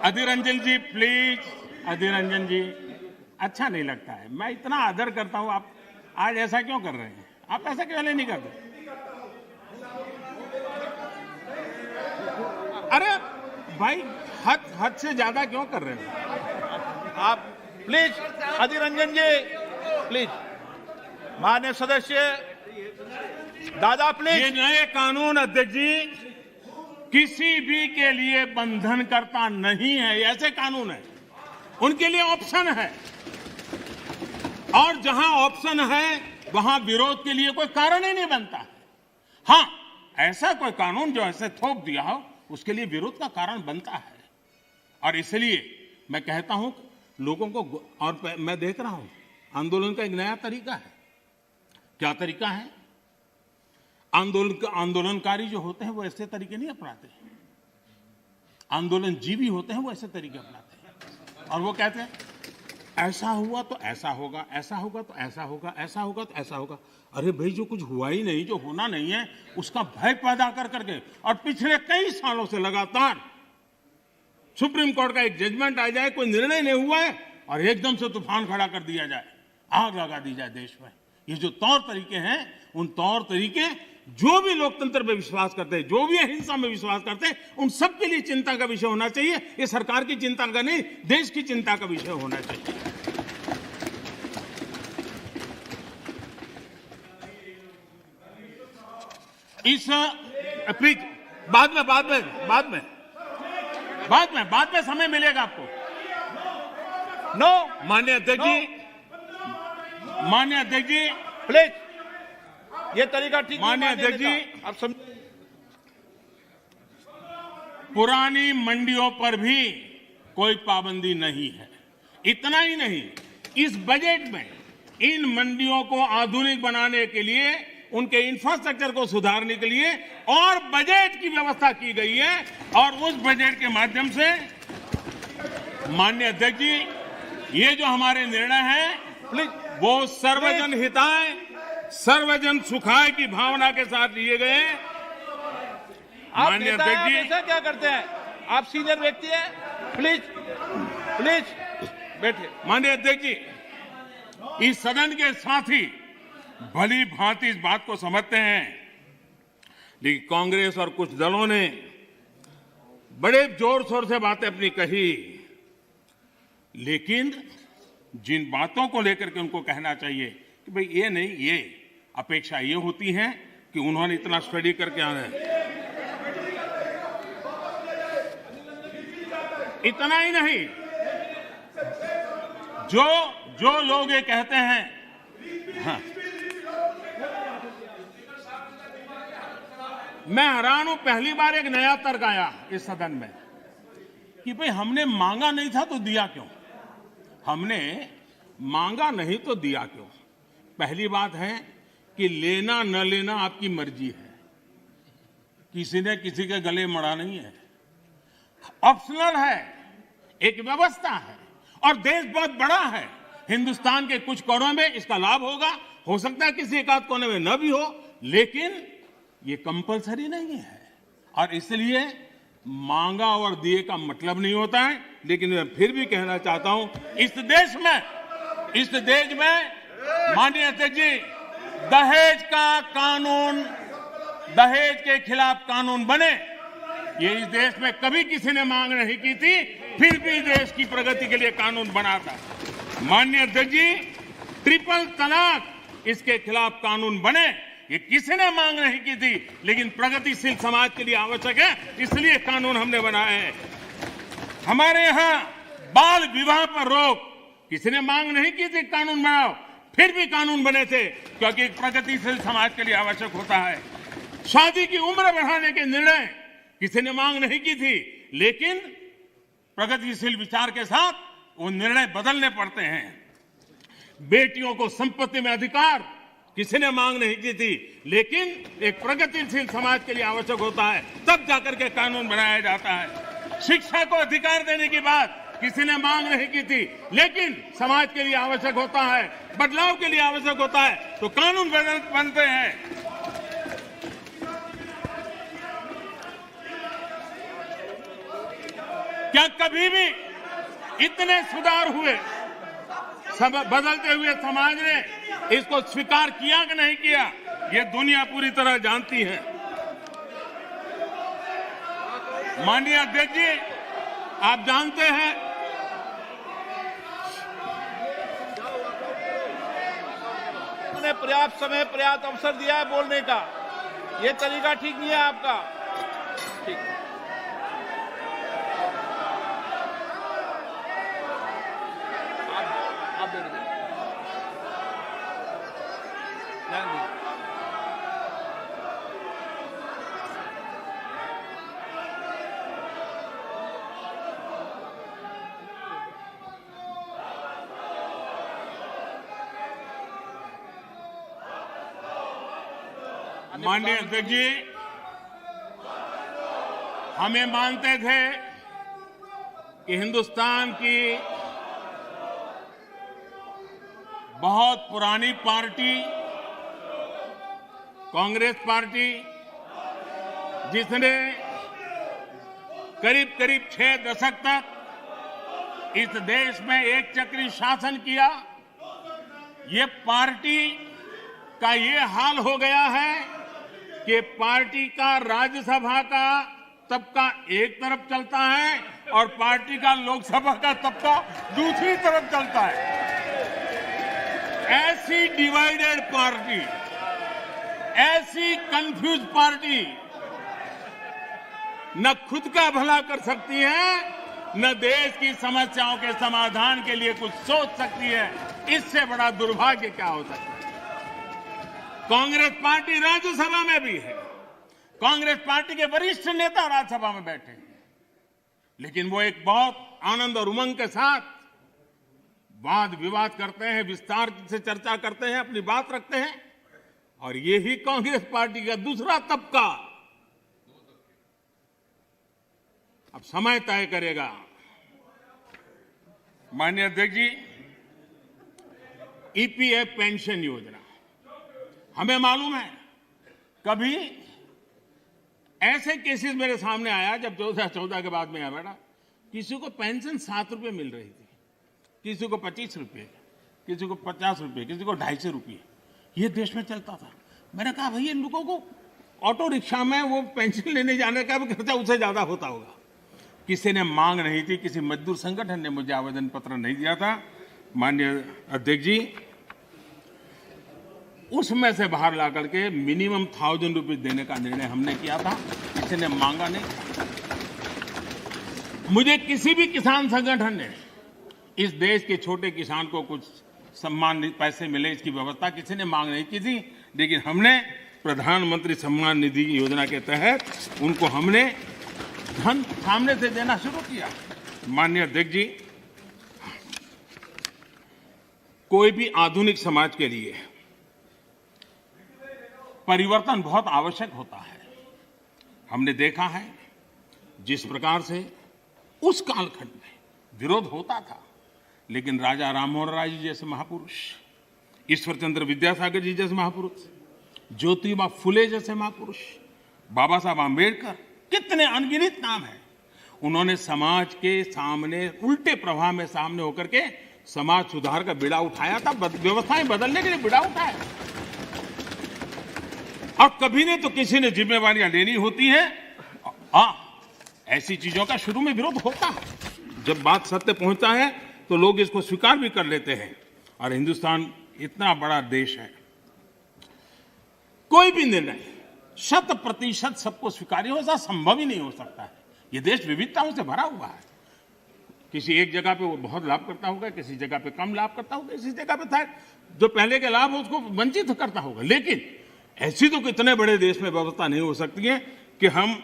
अधीर रंजन जी प्लीज, अधीर रंजन जी, अच्छा नहीं लगता है। मैं इतना आदर करता हूं, आप आज ऐसा क्यों कर रहे हैं? आप ऐसा क्यों नहीं करते? अरे भाई, हद से ज्यादा क्यों कर रहे हो आप? Please Adhir Ranjan ji, please. माननीय सदस्य दादा प्लीज। ये नए कानून अध्यक्ष जी किसी भी के लिए बंधन करता नहीं है। ऐसे कानून है, उनके लिए ऑप्शन है, और जहां ऑप्शन है वहां विरोध के लिए कोई कारण ही नहीं बनता है। हां, ऐसा कोई कानून जो ऐसे थोप दिया हो, उसके लिए विरोध का कारण बनता है। और इसलिए मैं कहता हूं लोगों को, और मैं देख रहा हूं आंदोलन का एक नया तरीका है। क्या तरीका है? आंदोलनकारी जो होते हैं वो ऐसे तरीके नहीं अपनाते। आंदोलन जीवी होते हैं वो ऐसे तरीके अपनाते हैं, और वो कहते हैं ऐसा हुआ तो ऐसा होगा, ऐसा होगा तो ऐसा होगा, ऐसा होगा तो ऐसा होगा। अरे भाई, जो कुछ हुआ ही नहीं, जो होना नहीं है, उसका भय पैदा कर करके, और पिछले कई सालों से लगातार सुप्रीम कोर्ट का एक जजमेंट आ जाए, कोई निर्णय नहीं हुआ है, और एकदम से तूफान खड़ा कर दिया जाए, आग लगा दी जाए देश में। ये जो तौर तरीके हैं, उन तौर तरीके जो भी लोकतंत्र में विश्वास करते हैं, जो भी अहिंसा में विश्वास करते हैं, उन सबके लिए चिंता का विषय होना चाहिए। ये सरकार की चिंता का नहीं, देश की चिंता का विषय होना चाहिए। इस प्लीज बाद में समय मिलेगा आपको। नो माननीय अध्यक्ष जी, माननीय अध्यक्ष जी प्लीज, ये तरीका ठीक नहीं। माननीय अध्यक्ष जी, आप समझ, पुरानी मंडियों पर भी कोई पाबंदी नहीं है। इतना ही नहीं, इस बजट में इन मंडियों को आधुनिक बनाने के लिए, उनके इंफ्रास्ट्रक्चर को सुधारने के लिए और बजट की व्यवस्था की गई है। और उस बजट के माध्यम से माननीय अध्यक्ष जी, ये जो हमारे निर्णय हैं वो सर्वजन हिताय, सर्वजन सुखाय की भावना के साथ लिए गए। माननीय अध्यक्ष जी, ऐसा क्या करते हैं? आप सीनियर व्यक्ति हैं, प्लीज प्लीज बैठिए। माननीय अध्यक्ष जी, इस सदन के साथी भली भांति इस बात को समझते हैं, लेकिन कांग्रेस और कुछ दलों ने बड़े जोर शोर से बातें अपनी कही, लेकिन जिन बातों को लेकर के उनको कहना चाहिए कि भाई ये नहीं, ये अपेक्षा ये होती है कि उन्होंने इतना स्टडी करके आना है। इतना ही नहीं, जो लोग ये कहते हैं, हाँ, मैं हैरान हूं, पहली बार एक नया तर्क आया इस सदन में कि भाई हमने मांगा नहीं था तो दिया क्यों? हमने मांगा नहीं तो दिया क्यों? पहली बात है कि लेना न लेना आपकी मर्जी है, किसी ने किसी के गले मड़ा नहीं है, ऑप्शनल है, एक व्यवस्था है और देश बहुत बड़ा है। हिंदुस्तान के कुछ कोनों में इसका लाभ होगा, हो सकता है किसी एक आध कोने में न भी हो, लेकिन ये कंपलसरी नहीं है और इसलिए मांगा और दिए का मतलब नहीं होता है। लेकिन मैं फिर भी कहना चाहता हूं, इस देश में माननीय अध्यक्ष जी, दहेज के खिलाफ कानून बने, ये इस देश में कभी किसी ने मांग नहीं की थी, फिर भी देश की प्रगति के लिए कानून बना था। माननीय अध्यक्ष जी, ट्रिपल तलाक, इसके खिलाफ कानून बने, ये किसी ने मांग नहीं की थी, लेकिन प्रगतिशील समाज के लिए आवश्यक है, इसलिए कानून हमने बनाए हैं। हमारे यहां बाल विवाह पर रोक, किसी ने मांग नहीं की थी कानून बनाओ, फिर भी कानून बने थे, क्योंकि एक प्रगतिशील समाज के लिए आवश्यक होता है। शादी की उम्र बढ़ाने के निर्णय किसी ने मांग नहीं की थी, लेकिन प्रगतिशील विचार के साथ वो निर्णय बदलने पड़ते हैं। बेटियों को संपत्ति में अधिकार किसी ने मांग नहीं की थी, लेकिन एक प्रगतिशील समाज के लिए आवश्यक होता है, तब जाकर के कानून बनाया जाता है। शिक्षा को अधिकार देने की बात किसी ने मांग नहीं की थी, लेकिन समाज के लिए आवश्यक होता है, बदलाव के लिए आवश्यक होता है, तो कानून बनते हैं। क्या कभी भी इतने सुधार हुए, बदलते हुए समाज ने इसको स्वीकार किया कि नहीं किया, ये दुनिया पूरी तरह जानती है। माननीय अध्यक्ष जी, आप जानते हैं उन्होंने पर्याप्त समय, पर्याप्त अवसर दिया है बोलने का, ये तरीका ठीक नहीं है आपका। ठीक, आप दे दीजिए। माननीय अध्यक्ष जी, हमें मानते थे कि हिंदुस्तान की बहुत पुरानी पार्टी कांग्रेस पार्टी, जिसने करीब करीब 6 दशक तक इस देश में एक चक्री शासन किया, ये पार्टी का ये हाल हो गया है कि पार्टी का राज्यसभा का तबका एक तरफ चलता है और पार्टी का लोकसभा का तबका दूसरी तरफ चलता है। ऐसी डिवाइडेड पार्टी, ऐसी कंफ्यूज पार्टी न खुद का भला कर सकती है, न देश की समस्याओं के समाधान के लिए कुछ सोच सकती है। इससे बड़ा दुर्भाग्य क्या हो सकता है? कांग्रेस पार्टी राज्यसभा में भी है, कांग्रेस पार्टी के वरिष्ठ नेता राज्यसभा में बैठे हैं, लेकिन वो एक बहुत आनंद और उमंग के साथ वाद विवाद करते हैं, विस्तार से चर्चा करते हैं, अपनी बात रखते हैं। और यही कांग्रेस पार्टी का दूसरा तबका अब समय तय करेगा। माननीय अध्यक्ष जी, ईपीएफ पेंशन योजना, हमें मालूम है कभी ऐसे केसेस मेरे सामने आया जब 2014 के बाद में आया बेटा, किसी को पेंशन 7 रुपए मिल रही थी, किसी को 25 रुपए, किसी को 50 रुपए, किसी को 250 रुपए, ये देश में चलता था। मैंने कहा भाई इन लोगों को ऑटो रिक्शा में वो पेंशन लेने जाने का भी खर्चा उससे ज्यादा होता होगा। किसी ने मांग नहीं थी, किसी मजदूर संगठन ने मुझे आवेदन पत्र नहीं दिया था। माननीय अध्यक्ष जी, उसमें से बाहर ला करके मिनिमम 1000 रुपये देने का निर्णय हमने किया था, किसी ने मांगा नहीं। मुझे किसी भी किसान संगठन ने इस देश के छोटे किसान को कुछ सम्मान पैसे मिले इसकी व्यवस्था किसी ने मांग नहीं की थी, लेकिन हमने प्रधानमंत्री सम्मान निधि योजना के तहत उनको हमने धन सामने से देना शुरू किया। माननीय अध्यक्ष जी, कोई भी आधुनिक समाज के लिए परिवर्तन बहुत आवश्यक होता है। हमने देखा है जिस प्रकार से उस कालखंड में विरोध होता था, लेकिन राजा राममोहन राय जी जैसे महापुरुष, ईश्वर चंद्र विद्यासागर जी जैसे महापुरुष, ज्योतिबा फुले जैसे महापुरुष, बाबा साहब आंबेडकर, कितने अनगिनत नाम हैं। उन्होंने समाज के सामने उल्टे प्रवाह में सामने होकर के समाज सुधार का बीड़ा उठाया था, व्यवस्थाएं बदलने के लिए बीड़ा उठाया। और कभी ने तो किसी ने जिम्मेवारियां लेनी होती हैं। हाँ, ऐसी चीजों का शुरू में विरोध होता है, जब बात सत्य पहुंचता है तो लोग इसको स्वीकार भी कर लेते हैं। और हिंदुस्तान इतना बड़ा देश है, कोई भी निर्णय 100% सबको स्वीकार्य हो, ऐसा संभव ही नहीं हो सकता है। ये देश विविधताओं से भरा हुआ है। किसी एक जगह पे वो बहुत लाभ करता होगा, किसी जगह पे कम लाभ करता होगा, किसी जगह पे था जो पहले के लाभ हो उसको वंचित करता होगा। लेकिन ऐसी तो कितने बड़े देश में व्यवस्था नहीं हो सकती है कि हम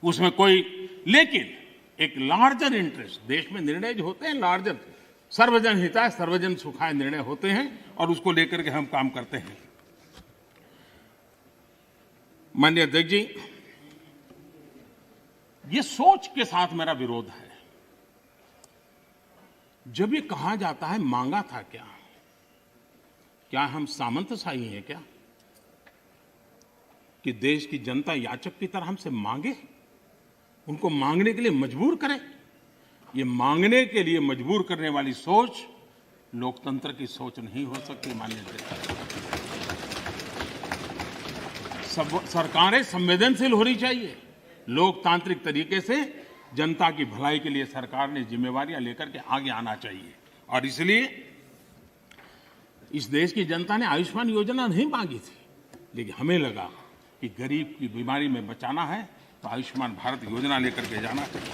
उसमें कोई, लेकिन एक लार्जर इंटरेस्ट, देश में निर्णय जो होते हैं लार्जर, सर्वजन हिताय सर्वजन सुखाय निर्णय होते हैं और उसको लेकर के हम काम करते हैं। माननीय अध्यक्ष जी, ये सोच के साथ मेरा विरोध है। जब ये कहा जाता है मांगा था क्या हम सामंतशाही हैं क्या कि देश की जनता याचक की तरह हमसे मांगे, उनको मांगने के लिए मजबूर करें? ये मांगने के लिए मजबूर करने वाली सोच लोकतंत्र की सोच नहीं हो सकती। माननीय अध्यक्ष, सरकारें संवेदनशील होनी चाहिए। लोकतांत्रिक तरीके से जनता की भलाई के लिए सरकार ने जिम्मेवारियां लेकर के आगे आना चाहिए। और इसलिए इस देश की जनता ने आयुष्मान योजना नहीं मांगी थी, लेकिन हमें लगा कि गरीब की बीमारी में बचाना है तो आयुष्मान भारत योजना लेकर के जाना चाहिए।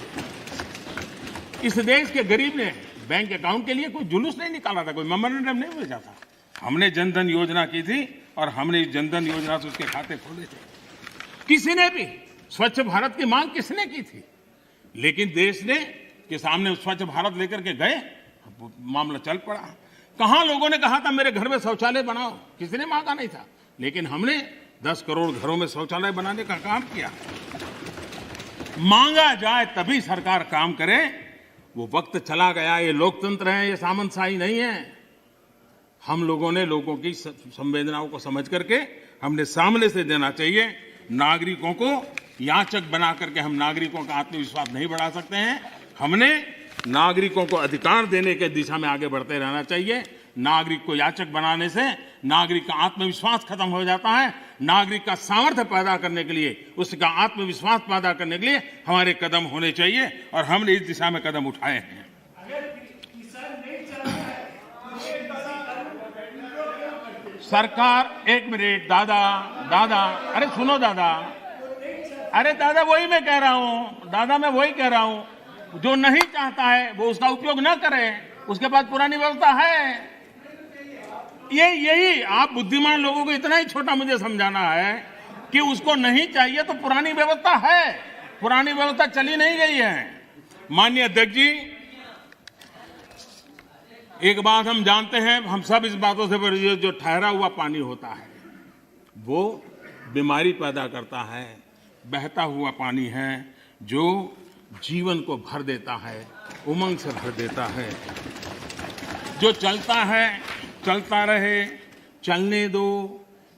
इस देश के गरीब ने बैंक अकाउंट के लिए कोई जुलूस नहीं निकाला था, कोई मेमोरेंडम नहीं भेजा था। हमने जनधन योजना की थी और हमने इस जनधन योजना से उसके खाते खोले थे। किसी ने भी स्वच्छ भारत की मांग किसने की थी? लेकिन देश ने के सामने स्वच्छ भारत लेकर के गए, मामला चल पड़ा। कहां लोगों ने कहा था मेरे घर में शौचालय बनाओ? किसी ने मांगा नहीं था, लेकिन हमने 10 करोड़ घरों में शौचालय बनाने का काम किया। मांगा जाए तभी सरकार काम करे, वो वक्त चला गया। ये लोकतंत्र है, ये सामंतशाही नहीं है। हम लोगों ने लोगों की संवेदनाओं को समझ करके हमने सामने से देना चाहिए। नागरिकों को याचक बना करके हम नागरिकों का आत्मविश्वास नहीं बढ़ा सकते हैं। हमने नागरिकों को अधिकार देने के दिशा में आगे बढ़ते रहना चाहिए। नागरिक को याचक बनाने से नागरिक का आत्मविश्वास खत्म हो जाता है। नागरिक का सामर्थ्य पैदा करने के लिए, उसका आत्मविश्वास पैदा करने के लिए हमारे कदम होने चाहिए और हमने इस दिशा में कदम उठाए हैं। सरकार, एक मिनट दादा, अरे सुनो दादा, अरे दादा वही मैं कह रहा हूं, दादा मैं वही कह रहा हूं। जो नहीं चाहता है वो उसका उपयोग न करे, उसके पास पुरानी व्यवस्था है। यही आप बुद्धिमान लोगों को इतना ही छोटा मुझे समझाना है कि उसको नहीं चाहिए तो पुरानी व्यवस्था है, पुरानी व्यवस्था चली नहीं गई है। माननीय अध्यक्ष जी, एक बात हम जानते हैं, हम सब इस बातों से परिचित, जो ठहरा हुआ पानी होता है वो बीमारी पैदा करता है। बहता हुआ पानी है जो जीवन को भर देता है, उमंग से भर देता है। जो चलता है चलता रहे, चलने दो,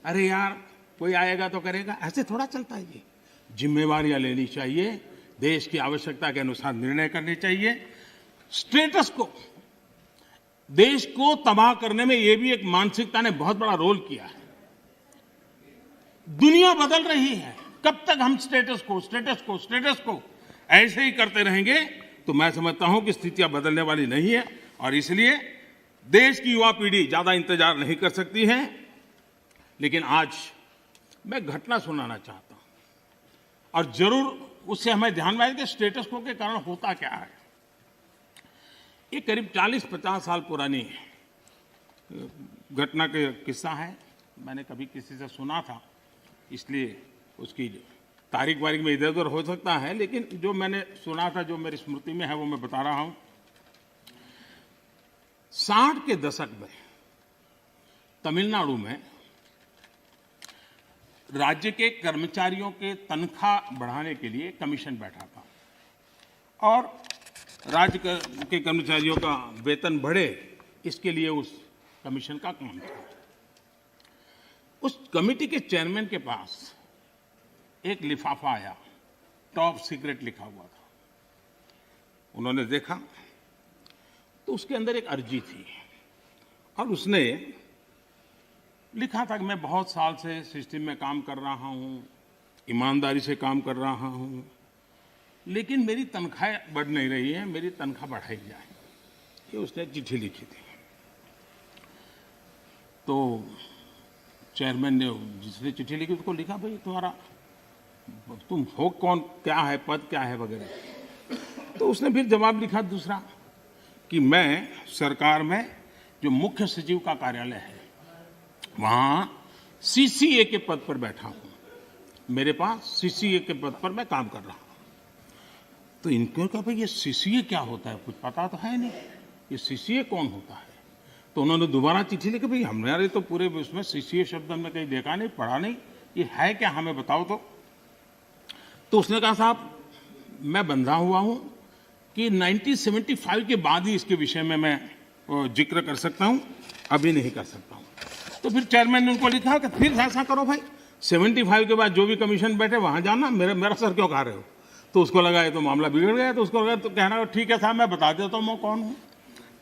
अरे यार कोई आएगा तो करेगा, ऐसे थोड़ा चलता है। ये जिम्मेवारियां लेनी चाहिए, देश की आवश्यकता के अनुसार निर्णय करने चाहिए। स्टेटस को, देश को तबाह करने में ये भी एक मानसिकता ने बहुत बड़ा रोल किया है। दुनिया बदल रही है, कब तक हम स्टेटस को ऐसे ही करते रहेंगे तो मैं समझता हूं कि स्थितियां बदलने वाली नहीं है। और इसलिए देश की युवा पीढ़ी ज्यादा इंतजार नहीं कर सकती है। लेकिन आज मैं घटना सुनाना चाहता हूं और जरूर उससे हमें ध्यान में आए कि स्टेटस को के कारण होता क्या है। ये करीब 40-50 साल पुरानी घटना का किस्सा है। मैंने कभी किसी से सुना था इसलिए उसकी तारीख वारीख में इधर उधर हो सकता है, लेकिन जो मैंने सुना था, जो मेरी स्मृति में है, वो मैं बता रहा हूं। 60 के दशक में तमिलनाडु में राज्य के कर्मचारियों के तनख्वाह बढ़ाने के लिए कमीशन बैठा था और राज्य के कर्मचारियों का वेतन बढ़े, इसके लिए उस कमीशन का काम था। उस कमेटी के चेयरमैन के पास एक लिफाफा आया, टॉप सीक्रेट लिखा हुआ था। उन्होंने देखा तो उसके अंदर एक अर्जी थी और उसने लिखा था कि मैं बहुत साल से सिस्टम में काम कर रहा हूं, ईमानदारी से काम कर रहा हूं, लेकिन मेरी तनख्वाह बढ़ नहीं रही है, मेरी तनख्वाह बढ़ाई जाए। ये उसने चिट्ठी लिखी थी। तो चेयरमैन ने, जिसने चिट्ठी लिखी, उसको लिखा, भाई तुम हो कौन, क्या है पद, क्या है वगैरह। तो उसने फिर जवाब लिखा दूसरा कि मैं सरकार में जो मुख्य सचिव का कार्यालय है वहां सीसीए के पद पर बैठा हूं, मेरे पास सीसीए के पद पर मैं काम कर रहा हूं। तो इनको कहा, भाई ये सीसीए क्या होता है, कुछ पता तो है नहीं, ये सीसीए कौन होता है। तो उन्होंने दोबारा चिट्ठी लिखी, भाई हमारे तो पूरे उसमें सीसीए शब्द हमने कहीं देखा नहीं, पढ़ा नहीं, ये है क्या, हमें बताओ। तो उसने कहा, साहब मैं बंधा हुआ हूं कि 1975 के बाद ही इसके विषय में मैं जिक्र कर सकता हूं, अभी नहीं कर सकता हूं। तो फिर चेयरमैन ने उनको लिखा कि फिर ऐसा करो भाई, 75 के बाद जो भी कमीशन बैठे वहां जाना, मेरा सर क्यों खा रहे हो। तो उसको लगा ये तो मामला बिगड़ गया, तो उसको लगा, तो कहना ठीक है साहब, मैं बता देता हूं मैं कौन हूं।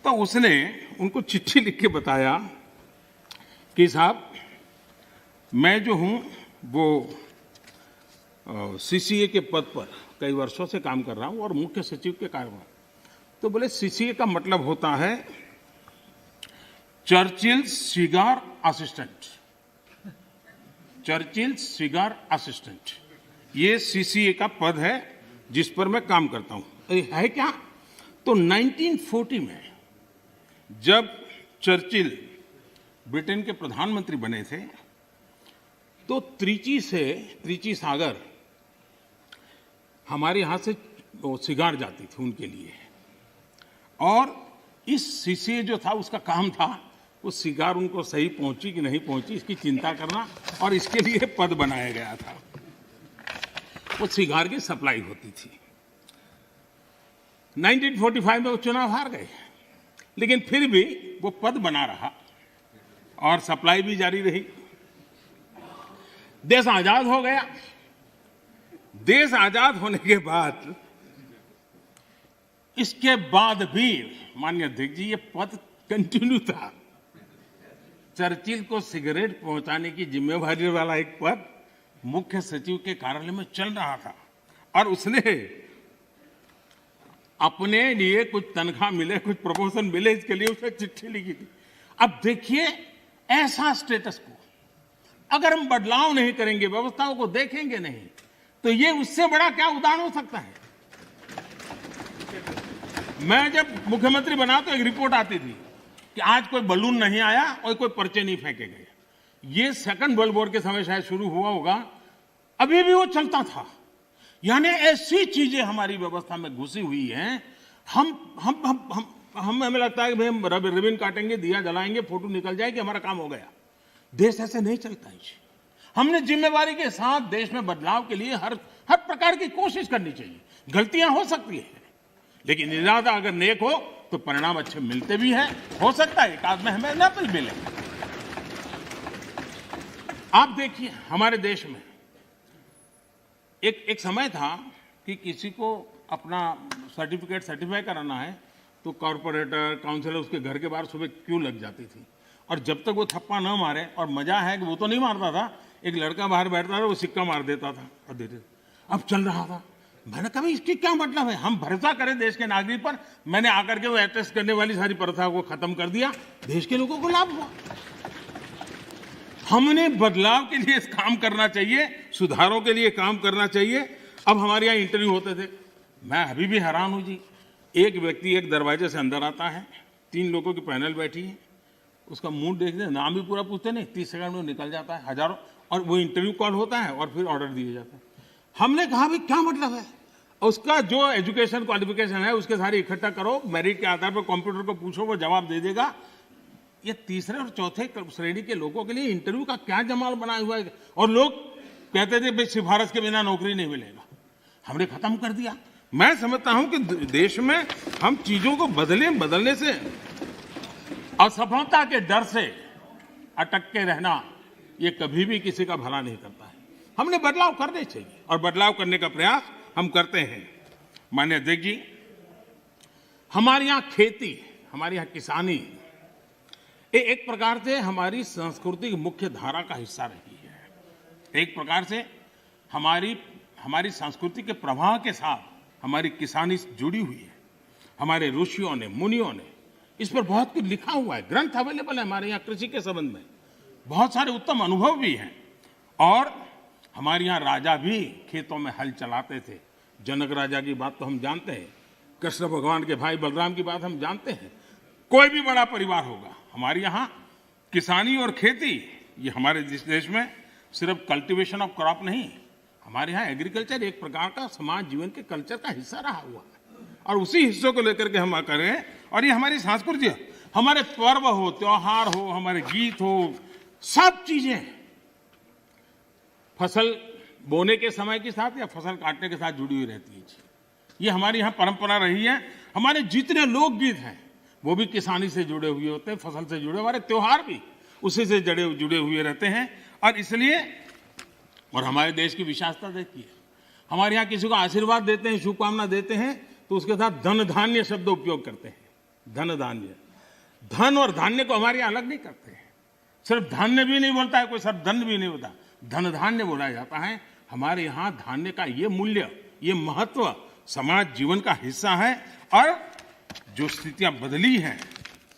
तो उसने उनको चिट्ठी लिख के बताया कि साहब मैं जो हूं वो सीसीए के पद पर कई वर्षों से काम कर रहा हूं और मुख्य सचिव के कार्यभार। तो बोले सीसीए का मतलब होता है Churchill cigar assistant, Churchill cigar assistant, ये सीसीए का पद है जिस पर मैं काम करता हूं। है क्या। तो 1940 में जब चर्चिल ब्रिटेन के प्रधानमंत्री बने थे तो त्रिची सागर हमारे यहां से सिगार जाती थी उनके लिए, और इस सीसीए जो था उसका काम था वो सिगार उनको सही पहुंची कि नहीं पहुंची इसकी चिंता करना, और इसके लिए पद बनाया गया था। वो सिगार की सप्लाई होती थी। 1945 में वो चुनाव हार गए, लेकिन फिर भी वो पद बना रहा और सप्लाई भी जारी रही। देश आजाद हो गया। देश आजाद होने के बाद इसके बाद भी माननीय अध्यक्ष जी ये पद कंटिन्यू था। चर्चिल को सिगरेट पहुंचाने की जिम्मेवारी वाला एक पद मुख्य सचिव के कार्यालय में चल रहा था, और उसने अपने लिए कुछ तनख्वाह मिले, कुछ प्रमोशन मिले, इसके लिए उसने चिट्ठी लिखी थी। अब देखिए ऐसा स्टेटस को अगर हम बदलाव नहीं करेंगे, व्यवस्थाओं को देखेंगे नहीं, तो ये उससे बड़ा क्या उदाहरण हो सकता है। मैं जब मुख्यमंत्री बना तो एक रिपोर्ट आती थी कि आज कोई बलून नहीं आया और कोई पर्चे नहीं फेंके गए। ये सेकंड वर्ल्ड वॉर के समय शायद शुरू हुआ होगा, अभी भी वो चलता था। यानी ऐसी चीजें हमारी व्यवस्था में घुसी हुई हैं। हमें लगता है कि भाई हम रिबन काटेंगे, दिया जलाएंगे, फोटो निकल जाएगी, हमारा काम हो गया। देश ऐसे नहीं चलता है। हमने जिम्मेवारी के साथ देश में बदलाव के लिए हर प्रकार की कोशिश करनी चाहिए। गलतियां हो सकती है, लेकिन इरादा अगर नेक हो तो परिणाम अच्छे मिलते भी हैं। हो सकता है एक आध में हमें ना कुछ मिले। आप देखिए हमारे देश में एक समय था कि किसी को अपना सर्टिफाई कराना है तो कॉर्पोरेटर, काउंसिलर उसके घर के बाहर सुबह क्यों लग जाती थी, और जब तक वो थप्पा न मारे, और मजा है कि वो तो नहीं मारता था, एक लड़का बाहर बैठता था, वो सिक्का मार देता था और देते। अब चल रहा था। मैंने कहा इसकी क्या मतलब है, हम भरोसा करें देश के नागरिक पर। मैंने आकर के वो अटेस्ट करने वाली सारी प्रथा को खत्म कर दिया, देश के लोगों को लाभ हुआ। हमने बदलाव के लिए काम करना चाहिए, सुधारों के लिए काम करना चाहिए। अब हमारे यहाँ इंटरव्यू होते थे, मैं अभी भी हैरान हूं जी। एक व्यक्ति एक दरवाजे से अंदर आता है, 3 लोगों की पैनल बैठी है, उसका मुंह देखते, नाम भी पूरा पूछते नहीं, 30 सेकंड में निकल जाता है। हजारों और वो इंटरव्यू कॉल होता है और फिर ऑर्डर दिए जाते हैं। हमने कहा भाई क्या मतलब है, उसका जो एजुकेशन क्वालिफिकेशन है उसके सारे इकट्ठा करो, मेरिट के आधार पर कंप्यूटर को पूछो, वो जवाब दे देगा। ये तीसरे और चौथे श्रेणी के लोगों के लिए इंटरव्यू का क्या जमाल बना हुआ है। और लोग कहते थे भाई सिफारिश के बिना नौकरी नहीं मिलेगा, हमने खत्म कर दिया। मैं समझता हूं कि देश में हम चीजों को बदलने से, असफलता के डर से अटक के रहना, ये कभी भी किसी का भला नहीं करता है। हमने बदलाव करने चाहिए और बदलाव करने का प्रयास हम करते हैं। माननीय अध्यक्ष जी, हमारे यहाँ खेती, हमारे यहाँ किसानी एक प्रकार से हमारी संस्कृति की मुख्य धारा का हिस्सा रही है। एक प्रकार से हमारी संस्कृति के प्रवाह के साथ हमारी किसानी जुड़ी हुई है। हमारे ऋषियों ने, मुनियों ने इस पर बहुत कुछ लिखा हुआ है, ग्रंथ अवेलेबल है हमारे यहाँ कृषि के संबंध में, बहुत सारे उत्तम अनुभव भी हैं। और हमारे यहाँ राजा भी खेतों में हल चलाते थे। जनक राजा की बात तो हम जानते हैं, कृष्ण भगवान के भाई बलराम की बात हम जानते हैं। कोई भी बड़ा परिवार होगा, हमारे यहाँ किसानी और खेती, ये हमारे देश में सिर्फ कल्टीवेशन ऑफ क्रॉप नहीं, हमारे यहाँ एग्रीकल्चर एक प्रकार का समाज जीवन के कल्चर का हिस्सा रहा हुआ है। और उसी हिस्सों को लेकर के हम करें, और ये हमारी संस्कृति है। हमारे पर्व हो, त्योहार हो, हमारे गीत हो, सब चीजें फसल बोने के समय के साथ या फसल काटने के साथ जुड़ी हुई रहती है। ये हमारी यहाँ परंपरा रही है। हमारे जितने लोकगीत हैं वो भी किसानी से जुड़े हुए होते हैं, फसल से जुड़े। हमारे त्योहार भी उसी से जुड़े हुए रहते हैं। और इसलिए, और हमारे देश की विशेषता देखिए, हमारे यहाँ किसी को आशीर्वाद देते हैं, शुभकामना देते हैं, तो उसके साथ धन धान्य शब्द उपयोग करते हैं। धन धान्य, धन और धान्य को हमारे यहाँ अलग नहीं करते हैं। सिर्फ धान्य भी नहीं बोलता है कोई, सिर्फ धन भी नहीं होता, धन धान्य बोला जाता है। हमारे यहाँ धान्य का ये मूल्य, ये महत्व समाज जीवन का हिस्सा है। और जो स्थितियां बदली हैं,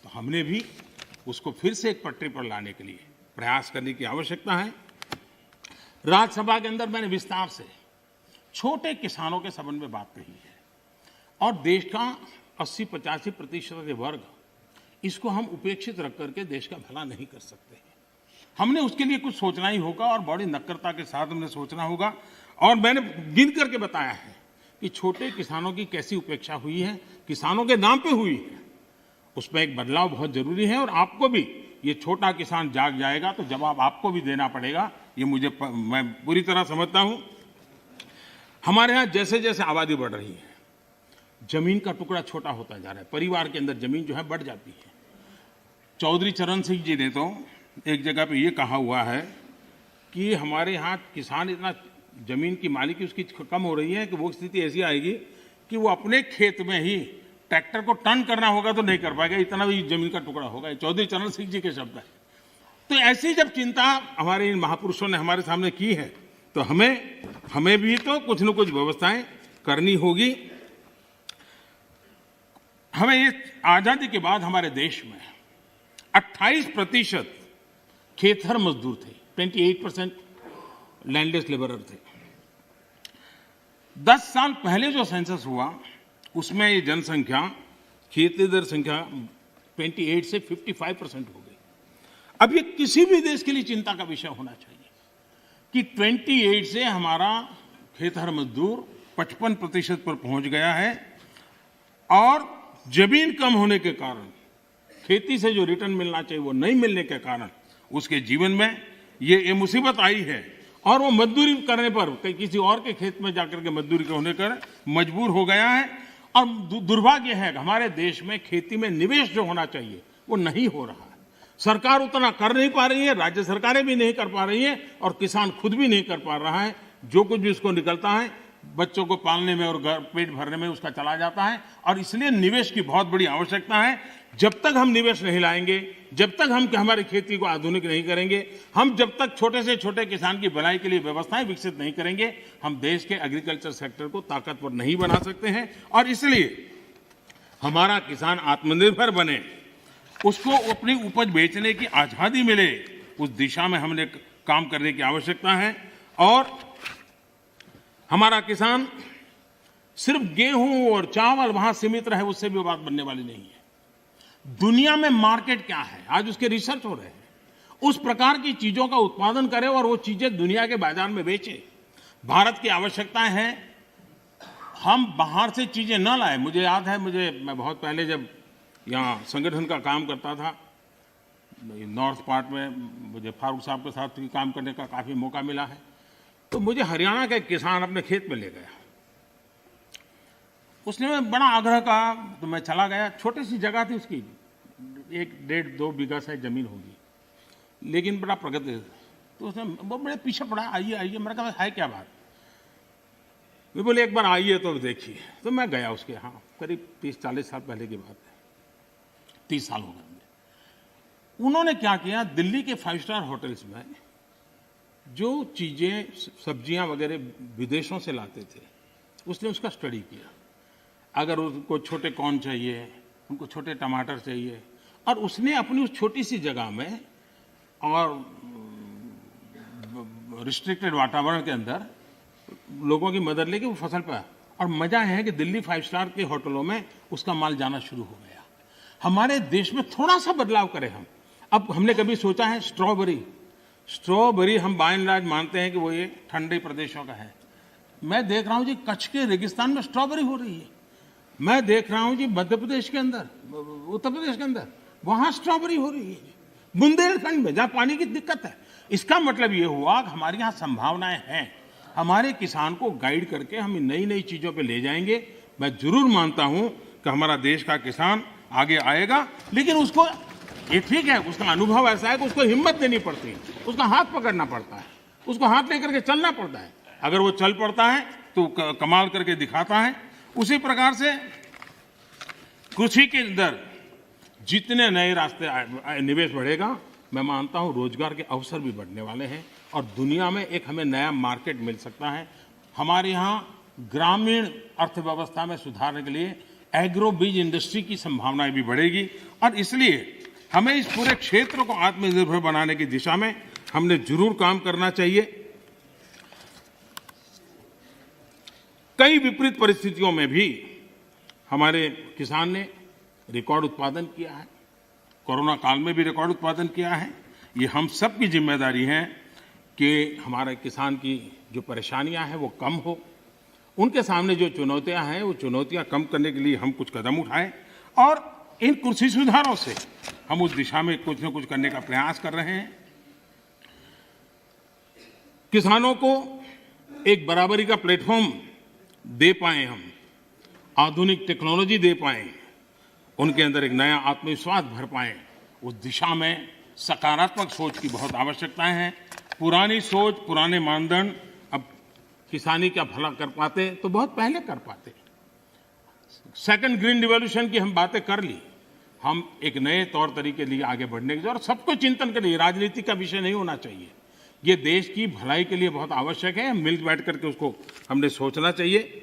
तो हमने भी उसको फिर से एक पटरी पर लाने के लिए प्रयास करने की आवश्यकता है। राज्यसभा के अंदर मैंने विस्तार से छोटे किसानों के संबंध में बात कही है। और देश का 80-85% वर्ग, इसको हम उपेक्षित रख करके देश का भला नहीं कर सकते हैं। हमने उसके लिए कुछ सोचना ही होगा और बड़ी नक्करता के साथ हमने सोचना होगा। और मैंने गिन करके बताया है कि छोटे किसानों की कैसी उपेक्षा हुई है, किसानों के नाम पे हुई है। उसमें एक बदलाव बहुत जरूरी है। और आपको भी, ये छोटा किसान जाग जाएगा तो जवाब आपको भी देना पड़ेगा, ये मैं पूरी तरह समझता हूं। हमारे यहाँ जैसे जैसे आबादी बढ़ रही है, जमीन का टुकड़ा छोटा होता जा रहा है, परिवार के अंदर जमीन जो है बढ़ जाती है। चौधरी चरण सिंह जी ने तो एक जगह पे ये कहा हुआ है कि हमारे यहाँ किसान इतना जमीन की मालिकी उसकी कम हो रही है कि वो स्थिति ऐसी आएगी कि वो अपने खेत में ही ट्रैक्टर को टर्न करना होगा तो नहीं कर पाएगा, इतना भी जमीन का टुकड़ा होगा। चौधरी चरण सिंह जी के शब्द है। तो ऐसी जब चिंता हमारे इन महापुरुषों ने हमारे सामने की है, तो हमें भी तो कुछ न कुछ व्यवस्थाएं करनी होगी। हमें ये आजादी के बाद हमारे देश में 28% खेतर मजदूर थे, 28% लैंडलेस लेबरर थे। 10 साल पहले जो सेंसस हुआ उसमें ये जनसंख्या, खेतीहर संख्या 28 से 55% हो गई। अब ये किसी भी देश के लिए चिंता का विषय होना चाहिए कि 28 से हमारा खेतर मजदूर 55% पर पहुंच गया है। और जमीन कम होने के कारण, खेती से जो रिटर्न मिलना चाहिए वो नहीं मिलने के कारण उसके जीवन में ये मुसीबत आई है। और वो मजदूरी करने पर, किसी और के खेत में जाकर के मजदूरी होने कर मजबूर हो गया है। और दुर्भाग्य है कि हमारे देश में खेती में निवेश जो होना चाहिए वो नहीं हो रहा है। सरकार उतना कर नहीं पा रही है, राज्य सरकारें भी नहीं कर पा रही हैं, और किसान खुद भी नहीं कर पा रहा है। जो कुछ भी उसको निकलता है बच्चों को पालने में और पेट भरने में उसका चला जाता है। और इसलिए निवेश की बहुत बड़ी आवश्यकता है। जब तक हम निवेश नहीं लाएंगे, जब तक हम हमारी खेती को आधुनिक नहीं करेंगे, हम जब तक छोटे से छोटे किसान की भलाई के लिए व्यवस्थाएं विकसित नहीं करेंगे, हम देश के एग्रीकल्चर सेक्टर को ताकतवर नहीं बना सकते हैं। और इसलिए हमारा किसान आत्मनिर्भर बने, उसको अपनी उपज बेचने की आजादी मिले, उस दिशा में हमने काम करने की आवश्यकता है। और हमारा किसान सिर्फ गेहूं और चावल वहां सीमित रहे, उससे भी बात बनने वाली नहीं है। दुनिया में मार्केट क्या है, आज उसके रिसर्च हो रहे हैं। उस प्रकार की चीजों का उत्पादन करें और वो चीजें दुनिया के बाजार में बेचें। भारत की आवश्यकताएं हैं, हम बाहर से चीजें न लाएं। मुझे याद है, मैं बहुत पहले जब यहाँ संगठन का काम करता था, नॉर्थ पार्ट में मुझे फारूक साहब के साथ भी काम करने का काफ़ी मौका मिला है। तो मुझे हरियाणा का एक किसान अपने खेत में ले गया। उसने बड़ा आग्रह कहा तो मैं चला गया। छोटी सी जगह थी उसकी, 1-1.5-2 बीघा शायद जमीन होगी, लेकिन बड़ा प्रगति। तो उसने वो बड़े पीछे पड़ा, आइए आइए। मैंने कहा है क्या बात? वे बोले एक बार आइए तो देखिए। तो मैं गया उसके यहाँ, करीब 30-40 साल पहले की बात है, 30 साल हो गए। उन्होंने क्या किया, दिल्ली के 5 स्टार होटल्स में जो चीजें सब्जियां वगैरह विदेशों से लाते थे, उसने उसका स्टडी किया। अगर उनको छोटे कॉर्न चाहिए, उनको छोटे टमाटर चाहिए, और उसने अपनी उस छोटी सी जगह में और रिस्ट्रिक्टेड वातावरण के अंदर लोगों की मदद लेके वो फसल पाया। और मजा है कि दिल्ली 5 स्टार के होटलों में उसका माल जाना शुरू हो गया। हमारे देश में थोड़ा सा बदलाव करें हम। अब हमने कभी सोचा है स्ट्रॉबेरी हम बाय एंड लार्ज मानते हैं कि वो ये ठंडे प्रदेशों का है। मैं देख रहा हूं जी कच्छ के रेगिस्तान में स्ट्रॉबेरी हो रही है। मैं देख रहा हूं जी मध्य प्रदेश के अंदर, उत्तर प्रदेश के अंदर, वहां स्ट्रॉबेरी हो रही है। बुंदेलखंड में जहां पानी की दिक्कत है। इसका मतलब ये हुआ कि हमारे यहाँ संभावनाएं हैं। हमारे किसान को गाइड करके हम नई नई चीजों पे ले जाएंगे। मैं जरूर मानता हूं कि हमारा देश का किसान आगे आएगा, लेकिन उसको ये ठीक है, उसका अनुभव ऐसा है कि उसको हिम्मत देनी पड़ती है, उसका हाथ पकड़ना पड़ता है, उसको हाथ लेकर के चलना पड़ता है। अगर वो चल पड़ता है तो कमाल करके दिखाता है। उसी प्रकार से कृषि के अंदर जितने नए रास्ते निवेश बढ़ेगा, मैं मानता हूं रोजगार के अवसर भी बढ़ने वाले हैं और दुनिया में एक हमें नया मार्केट मिल सकता है। हमारे यहाँ ग्रामीण अर्थव्यवस्था में सुधारने के लिए एग्रो बीज इंडस्ट्री की संभावनाएं भी बढ़ेगी और इसलिए हमें इस पूरे क्षेत्र को आत्मनिर्भर बनाने की दिशा में हमने जरूर काम करना चाहिए। कई विपरीत परिस्थितियों में भी हमारे किसान ने रिकॉर्ड उत्पादन किया है। कोरोना काल में भी रिकॉर्ड उत्पादन किया है। ये हम सब की जिम्मेदारी है कि हमारे किसान की जो परेशानियां हैं वो कम हो। उनके सामने जो चुनौतियां हैं वो चुनौतियां कम करने के लिए हम कुछ कदम उठाएं और इन कृषि सुधारों से हम उस दिशा में कुछ न कुछ करने का प्रयास कर रहे हैं। किसानों को एक बराबरी का प्लेटफॉर्म दे पाएं, हम आधुनिक टेक्नोलॉजी दे पाएं, उनके अंदर एक नया आत्मविश्वास भर पाएं, उस दिशा में सकारात्मक सोच की बहुत आवश्यकता है। पुरानी सोच, पुराने मानदंड अब किसानी का भला कर पाते तो बहुत पहले कर पाते। सेकंड ग्रीन रिवॉल्यूशन की हम बातें कर ली। हम एक नए तौर तरीके लिए आगे बढ़ने की और सबको चिंतन के लिए, राजनीति का विषय नहीं होना चाहिए। ये देश की भलाई के लिए बहुत आवश्यक है। मिल बैठ करके उसको हमने सोचना चाहिए।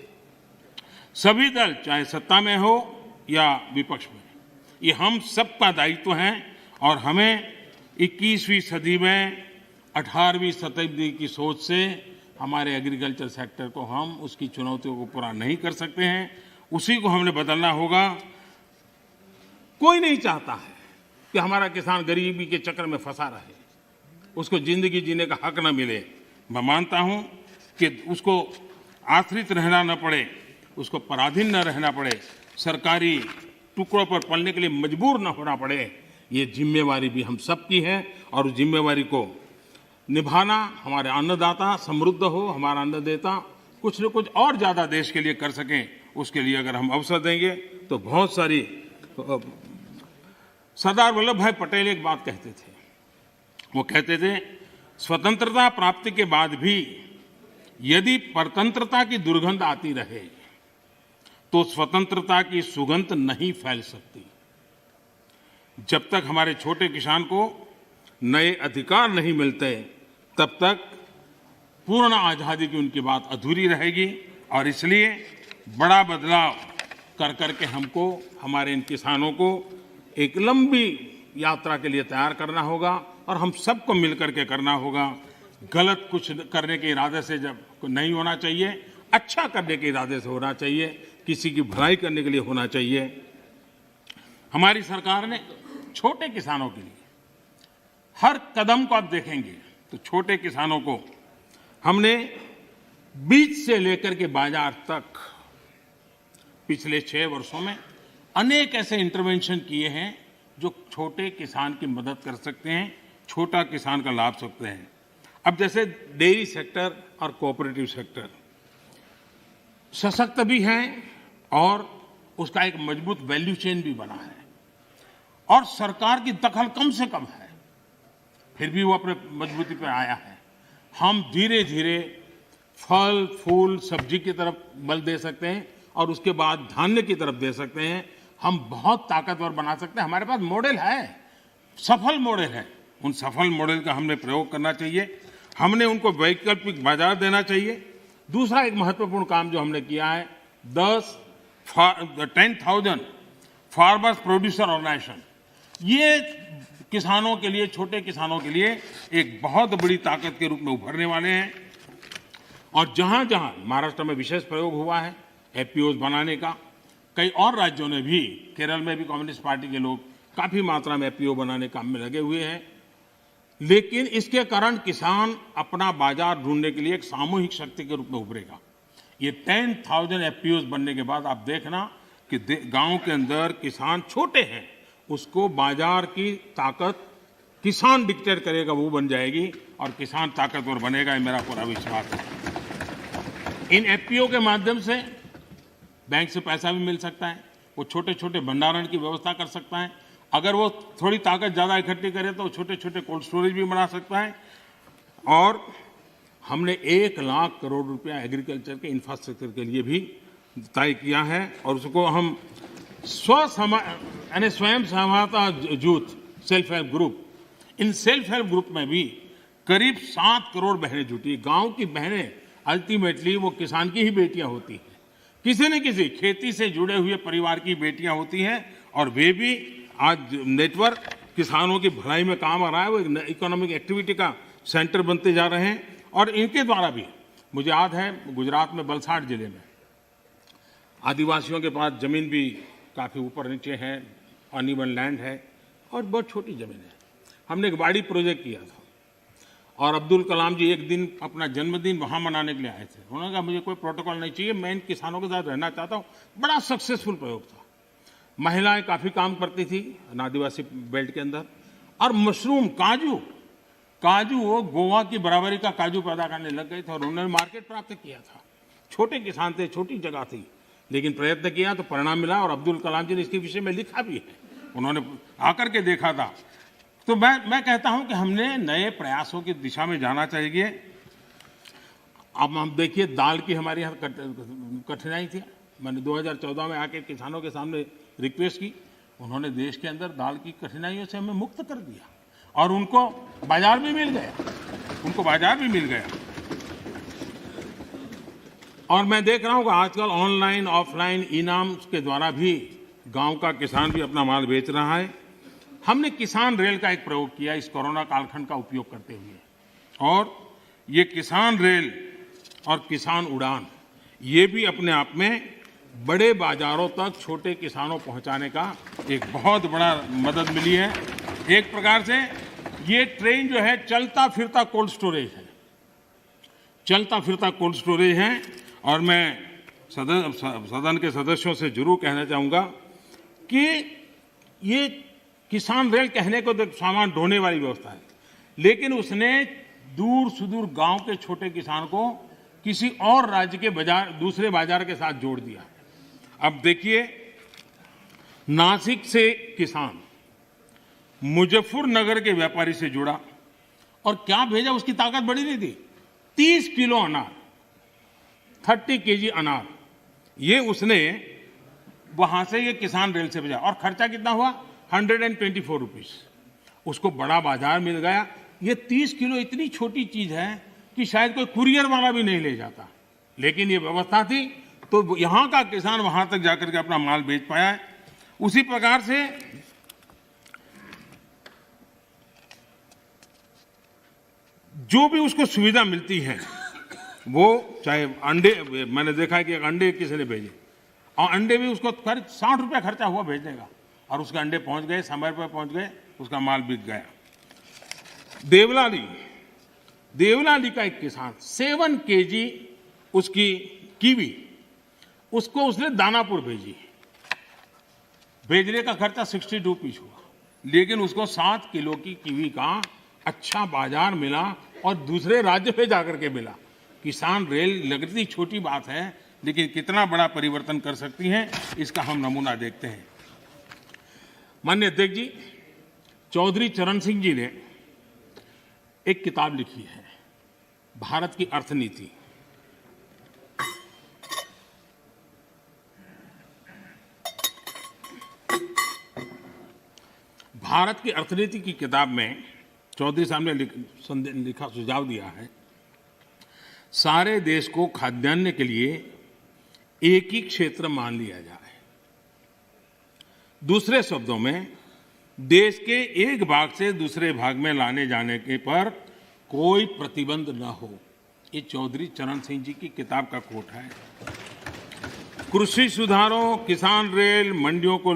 सभी दल चाहे सत्ता में हो या विपक्ष में, ये हम सबका दायित्व है और हमें 21वीं सदी में 18वीं शताब्दी की सोच से हमारे एग्रीकल्चर सेक्टर को हम उसकी चुनौतियों को पूरा नहीं कर सकते हैं। उसी को हमने बदलना होगा। कोई नहीं चाहता है कि हमारा किसान गरीबी के चक्कर में फंसा रहे, उसको जिंदगी जीने का हक न मिले। मैं मानता हूं कि उसको आश्रित रहना न पड़े, उसको पराधीन न रहना पड़े, सरकारी टुकड़ों पर पलने के लिए मजबूर न होना पड़े। ये जिम्मेवारी भी हम सबकी है और उस जिम्मेवारी को निभाना, हमारे अन्नदाता समृद्ध हो, हमारा अन्नदाता कुछ न कुछ और ज़्यादा देश के लिए कर सकें, उसके लिए अगर हम अवसर देंगे तो बहुत सारी। सरदार वल्लभ भाई पटेल एक बात कहते थे, वो कहते थे स्वतंत्रता प्राप्ति के बाद भी यदि परतंत्रता की दुर्गंध आती रहे तो स्वतंत्रता की सुगंध नहीं फैल सकती। जब तक हमारे छोटे किसान को नए अधिकार नहीं मिलते तब तक पूर्ण आजादी की उनकी बात अधूरी रहेगी और इसलिए बड़ा बदलाव कर करके हमको हमारे इन किसानों को एक लंबी यात्रा के लिए तैयार करना होगा और हम सबको मिलकर के करना होगा। गलत कुछ करने के इरादे से जब नहीं होना चाहिए, अच्छा करने के इरादे से होना चाहिए, किसी की भलाई करने के लिए होना चाहिए। हमारी सरकार ने छोटे किसानों के लिए हर कदम को आप देखेंगे तो छोटे किसानों को हमने बीज से लेकर के बाजार तक पिछले 6 वर्षों में अनेक ऐसे इंटरवेंशन किए हैं जो छोटे किसान की मदद कर सकते हैं, छोटा किसान का लाभ सकते हैं। अब जैसे डेयरी सेक्टर और कोऑपरेटिव सेक्टर सशक्त भी है और उसका एक मजबूत वैल्यू चेन भी बना है और सरकार की दखल कम से कम है, फिर भी वो अपने मजबूती पर आया है। हम धीरे धीरे फल फूल सब्जी की तरफ बल दे सकते हैं और उसके बाद धान्य की तरफ दे सकते हैं। हम बहुत ताकतवर बना सकते हैं। हमारे पास मॉडल है, सफल मॉडल है। उन सफल मॉडल का हमने प्रयोग करना चाहिए। हमने उनको वैकल्पिक बाजार देना चाहिए। दूसरा एक महत्वपूर्ण काम जो हमने किया है 10,000 फार्मर्स प्रोड्यूसर ऑर्गेनाइजेशन, ये किसानों के लिए, छोटे किसानों के लिए एक बहुत बड़ी ताकत के रूप में उभरने वाले हैं। और जहां जहां महाराष्ट्र में विशेष प्रयोग हुआ है एफपीओज बनाने का, कई और राज्यों ने भी, केरल में भी कम्युनिस्ट पार्टी के लोग काफी मात्रा में एफपीओ बनाने काम में लगे हुए हैं। लेकिन इसके कारण किसान अपना बाजार ढूंढने के लिए एक सामूहिक शक्ति के रूप में उभरेगा। ये 10,000 एफपीओज बनने के बाद आप देखना कि गांव के अंदर किसान छोटे हैं, उसको बाजार की ताकत किसान डिक्टेट करेगा, वो बन जाएगी और किसान ताकतवर बनेगा, ये मेरा पूरा विश्वास है। इन एफपीओ के माध्यम से बैंक से पैसा भी मिल सकता है, वो छोटे छोटे भंडारण की व्यवस्था कर सकता है। अगर वो थोड़ी ताकत ज़्यादा इकट्ठी करे तो छोटे छोटे कोल्ड स्टोरेज भी बना सकता है। और हमने 1 लाख करोड़ रुपया एग्रीकल्चर के इंफ्रास्ट्रक्चर के लिए भी तय किया है और उसको हम स्वयं सहायता जूथ, सेल्फ हेल्प ग्रुप, इन सेल्फ हेल्प ग्रुप में भी करीब 7 करोड़ बहनें जुटी। गांव की बहनें अल्टीमेटली वो किसान की ही बेटियां होती हैं, किसी न किसी खेती से जुड़े हुए परिवार की बेटियां होती हैं और वे भी आज नेटवर्क किसानों की भलाई में काम आ रहा है। वो एक इकोनॉमिक एक्टिविटी का सेंटर बनते जा रहे हैं और इनके द्वारा भी, मुझे याद है गुजरात में वलसाड जिले में आदिवासियों के पास जमीन भी काफ़ी ऊपर नीचे है, अनइवन लैंड है और बहुत छोटी जमीन है। हमने एक बाड़ी प्रोजेक्ट किया था और अब्दुल कलाम जी एक दिन अपना जन्मदिन वहाँ मनाने के लिए आए थे। उन्होंने कहा मुझे कोई प्रोटोकॉल नहीं चाहिए, मैं इन किसानों के साथ रहना चाहता हूँ। बड़ा सक्सेसफुल प्रयोग था। महिलाएं काफ़ी काम करती थी आदिवासी बेल्ट के अंदर। और मशरूम, काजू वो गोवा की बराबरी का काजू पैदा करने लग गए थे और उन्होंने मार्केट प्राप्त किया था। छोटे किसान थे, छोटी जगह थी, लेकिन प्रयत्न किया तो परिणाम मिला। और अब्दुल कलाम जी ने इसके विषय में लिखा भी है, उन्होंने आकर के देखा था। तो मैं कहता हूं कि हमने नए प्रयासों की दिशा में जाना चाहिए। अब हम देखिए, दाल की हमारे यहाँ कठिनाई थी। मैंने 2014 में आके किसानों के सामने रिक्वेस्ट की, उन्होंने देश के अंदर दाल की कठिनाइयों से हमें मुक्त कर दिया और उनको बाजार भी मिल गया, और मैं देख रहा हूँ कि आजकल ऑनलाइन ऑफलाइन इनाम के द्वारा भी गांव का किसान भी अपना माल बेच रहा है। हमने किसान रेल का एक प्रयोग किया इस कोरोना कालखंड का उपयोग करते हुए, और ये किसान रेल और किसान उड़ान, ये भी अपने आप में बड़े बाजारों तक छोटे किसानों पहुंचाने का एक बहुत बड़ा मदद मिली है। एक प्रकार से ये ट्रेन जो है चलता फिरता कोल्ड स्टोरेज है। और मैं सदन के सदस्यों से जरूर कहना चाहूँगा कि ये किसान रेल कहने को तो सामान ढोने वाली व्यवस्था है, लेकिन उसने दूर सुदूर गांव के छोटे किसान को किसी और राज्य के दूसरे बाजार के साथ जोड़ दिया है। अब देखिए, नासिक से किसान मुजफ्फरनगर के व्यापारी से जुड़ा और क्या भेजा, उसकी ताकत बड़ी नहीं थी। 30 किलो अनार, 30 केजी अनार, ये उसने वहां से ये किसान रेल से भेजा और खर्चा कितना हुआ, 124 रुपीज। उसको बड़ा बाजार मिल गया। ये 30 किलो इतनी छोटी चीज है कि शायद कोई कुरियर वाला भी नहीं ले जाता, लेकिन ये व्यवस्था थी तो यहां का किसान वहां तक जाकर के अपना माल बेच पाया है। उसी प्रकार से जो भी उसको सुविधा मिलती है, वो चाहे अंडे, मैंने देखा है कि एक अंडे किसी ने भेजे और अंडे भी उसको करीब 60 रुपया खर्चा हुआ भेजने का, और उसके अंडे पहुंच गए, समय पर पहुंच गए, उसका माल बिक गया। देवलाली का एक किसान 7 केजी उसकी कीवी, उसको उसने दानापुर भेजी। भेजने का खर्चा 60 रुपीज हुआ, लेकिन उसको 7 किलो की कीवी का अच्छा बाजार मिला और दूसरे राज्य पे जाकर के मिला। किसान रेल लगती छोटी बात है, लेकिन कितना बड़ा परिवर्तन कर सकती है, इसका हम नमूना देखते हैं। माननीय अध्यक्ष जी, चौधरी चरण सिंह जी ने एक किताब लिखी है, भारत की अर्थनीति। भारत की अर्थनीति की किताब में चौधरी साहब ने लिखा सुझाव दिया है, सारे देश को खाद्यान्न के लिए एक ही क्षेत्र मान लिया जाए। दूसरे शब्दों में, देश के एक भाग से दूसरे भाग में लाने जाने के पर कोई प्रतिबंध न हो। ये चौधरी चरण सिंह जी की किताब का कोट है। कृषि सुधारों, किसान रेल, मंडियों को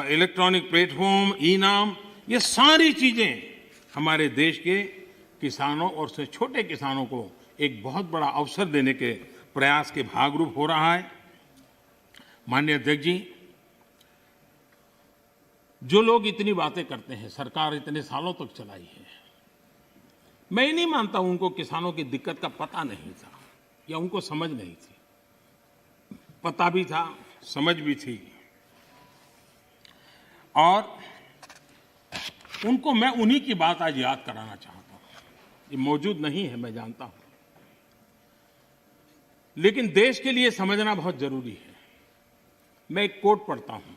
इलेक्ट्रॉनिक प्लेटफॉर्म, ई-नाम, ये सारी चीजें हमारे देश के किसानों और से छोटे किसानों को एक बहुत बड़ा अवसर देने के प्रयास के भागरूप हो रहा है। माननीय अध्यक्ष जी, जो लोग इतनी बातें करते हैं, सरकार इतने सालों तक चलाई है, मैं नहीं मानता उनको किसानों की दिक्कत का पता नहीं था या उनको समझ नहीं थी। पता भी था, समझ भी थी, और उनको मैं उन्हीं की बात आज याद कराना चाहता हूं। ये मौजूद नहीं है, मैं जानता हूं, लेकिन देश के लिए समझना बहुत जरूरी है। मैं एक कोट पढ़ता हूं।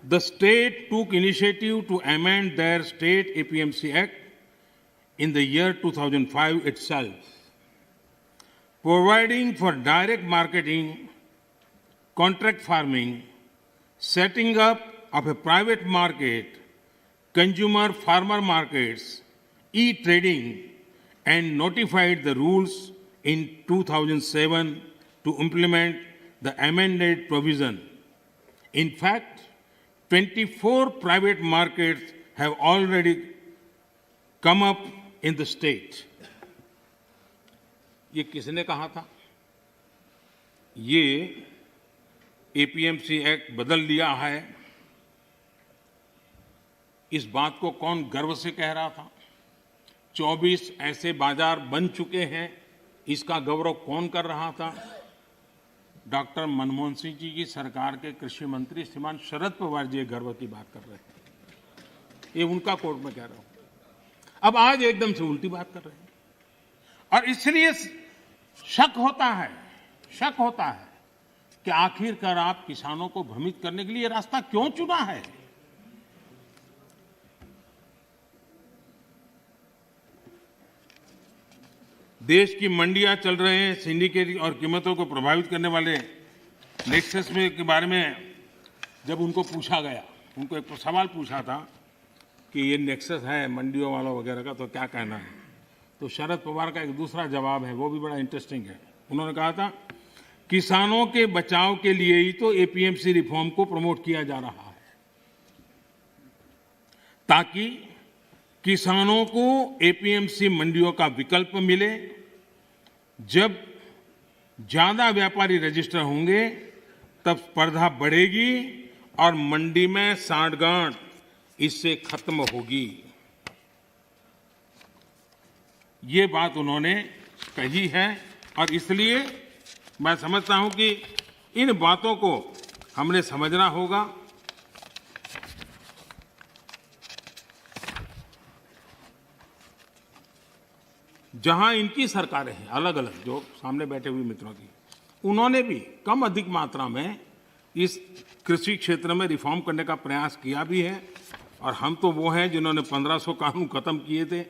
The state took initiative to amend their state APMC Act in the year 2005 itself, providing for direct marketing, contract farming, setting up of a private market, consumer farmer markets, e-trading, and notified the rules in 2007 to implement the amended provision. In fact, 24 private markets have already come up in the state. ये किसने कहा था? ये एपीएमसी एक्ट बदल लिया है। इस बात को कौन गर्व से कह रहा था? 24 ऐसे बाजार बन चुके हैं, इसका गौरव कौन कर रहा था? डॉक्टर मनमोहन सिंह जी की सरकार के कृषि मंत्री श्रीमान शरद पवार जी गर्व की बात कर रहे हैं। ये उनका कोर्ट में कह रहा हूं। अब आज एकदम से उल्टी बात कर रहे हैं, और इसलिए शक होता है कि आखिरकार आप किसानों को भ्रमित करने के लिए रास्ता क्यों चुना है? देश की मंडियां चल रहे हैं, सिंडिकेट और कीमतों को प्रभावित करने वाले नेक्सस में के बारे में जब उनको पूछा गया, उनको एक सवाल पूछा था कि ये नेक्सस है मंडियों वालों वगैरह का, तो क्या कहना है? तो शरद पवार का एक दूसरा जवाब है, वो भी बड़ा इंटरेस्टिंग है। उन्होंने कहा था, किसानों के बचाव के लिए ही तो एपीएमसी रिफॉर्म को प्रमोट किया जा रहा है, ताकि किसानों को एपीएमसी मंडियों का विकल्प मिले। जब ज्यादा व्यापारी रजिस्टर होंगे तब स्पर्धा बढ़ेगी और मंडी में सांठगांठ इससे खत्म होगी। ये बात उन्होंने कही है, और इसलिए मैं समझता हूं कि इन बातों को हमने समझना होगा। जहां इनकी सरकारें हैं अलग अलग, जो सामने बैठे हुए मित्रों की, उन्होंने भी कम अधिक मात्रा में इस कृषि क्षेत्र में रिफॉर्म करने का प्रयास किया भी है, और हम तो वो हैं जिन्होंने 1500 कानून खत्म किए थे।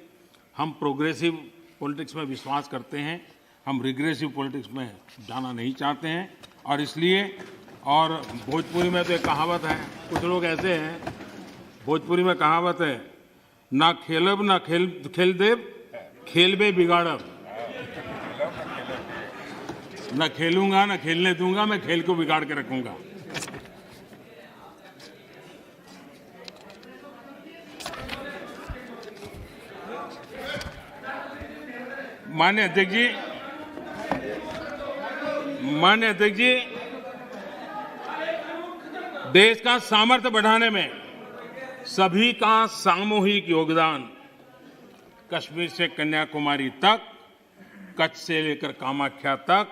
हम प्रोग्रेसिव पॉलिटिक्स में विश्वास करते हैं, हम रिग्रेसिव पॉलिटिक्स में जाना नहीं चाहते हैं, और इसलिए, और भोजपुरी में तो एक कहावत है, कुछ लोग ऐसे हैं, भोजपुरी में कहावत है, ना खेलब ना खेल देव, खेलबे बिगाड़ब। न खेलूंगा न खेलने दूंगा, मैं खेल को बिगाड़ के रखूंगा। माननीय अध्यक्ष जी, देश का सामर्थ्य बढ़ाने में सभी का सामूहिक योगदान, कश्मीर से कन्याकुमारी तक, कच्छ से लेकर कामाख्या तक,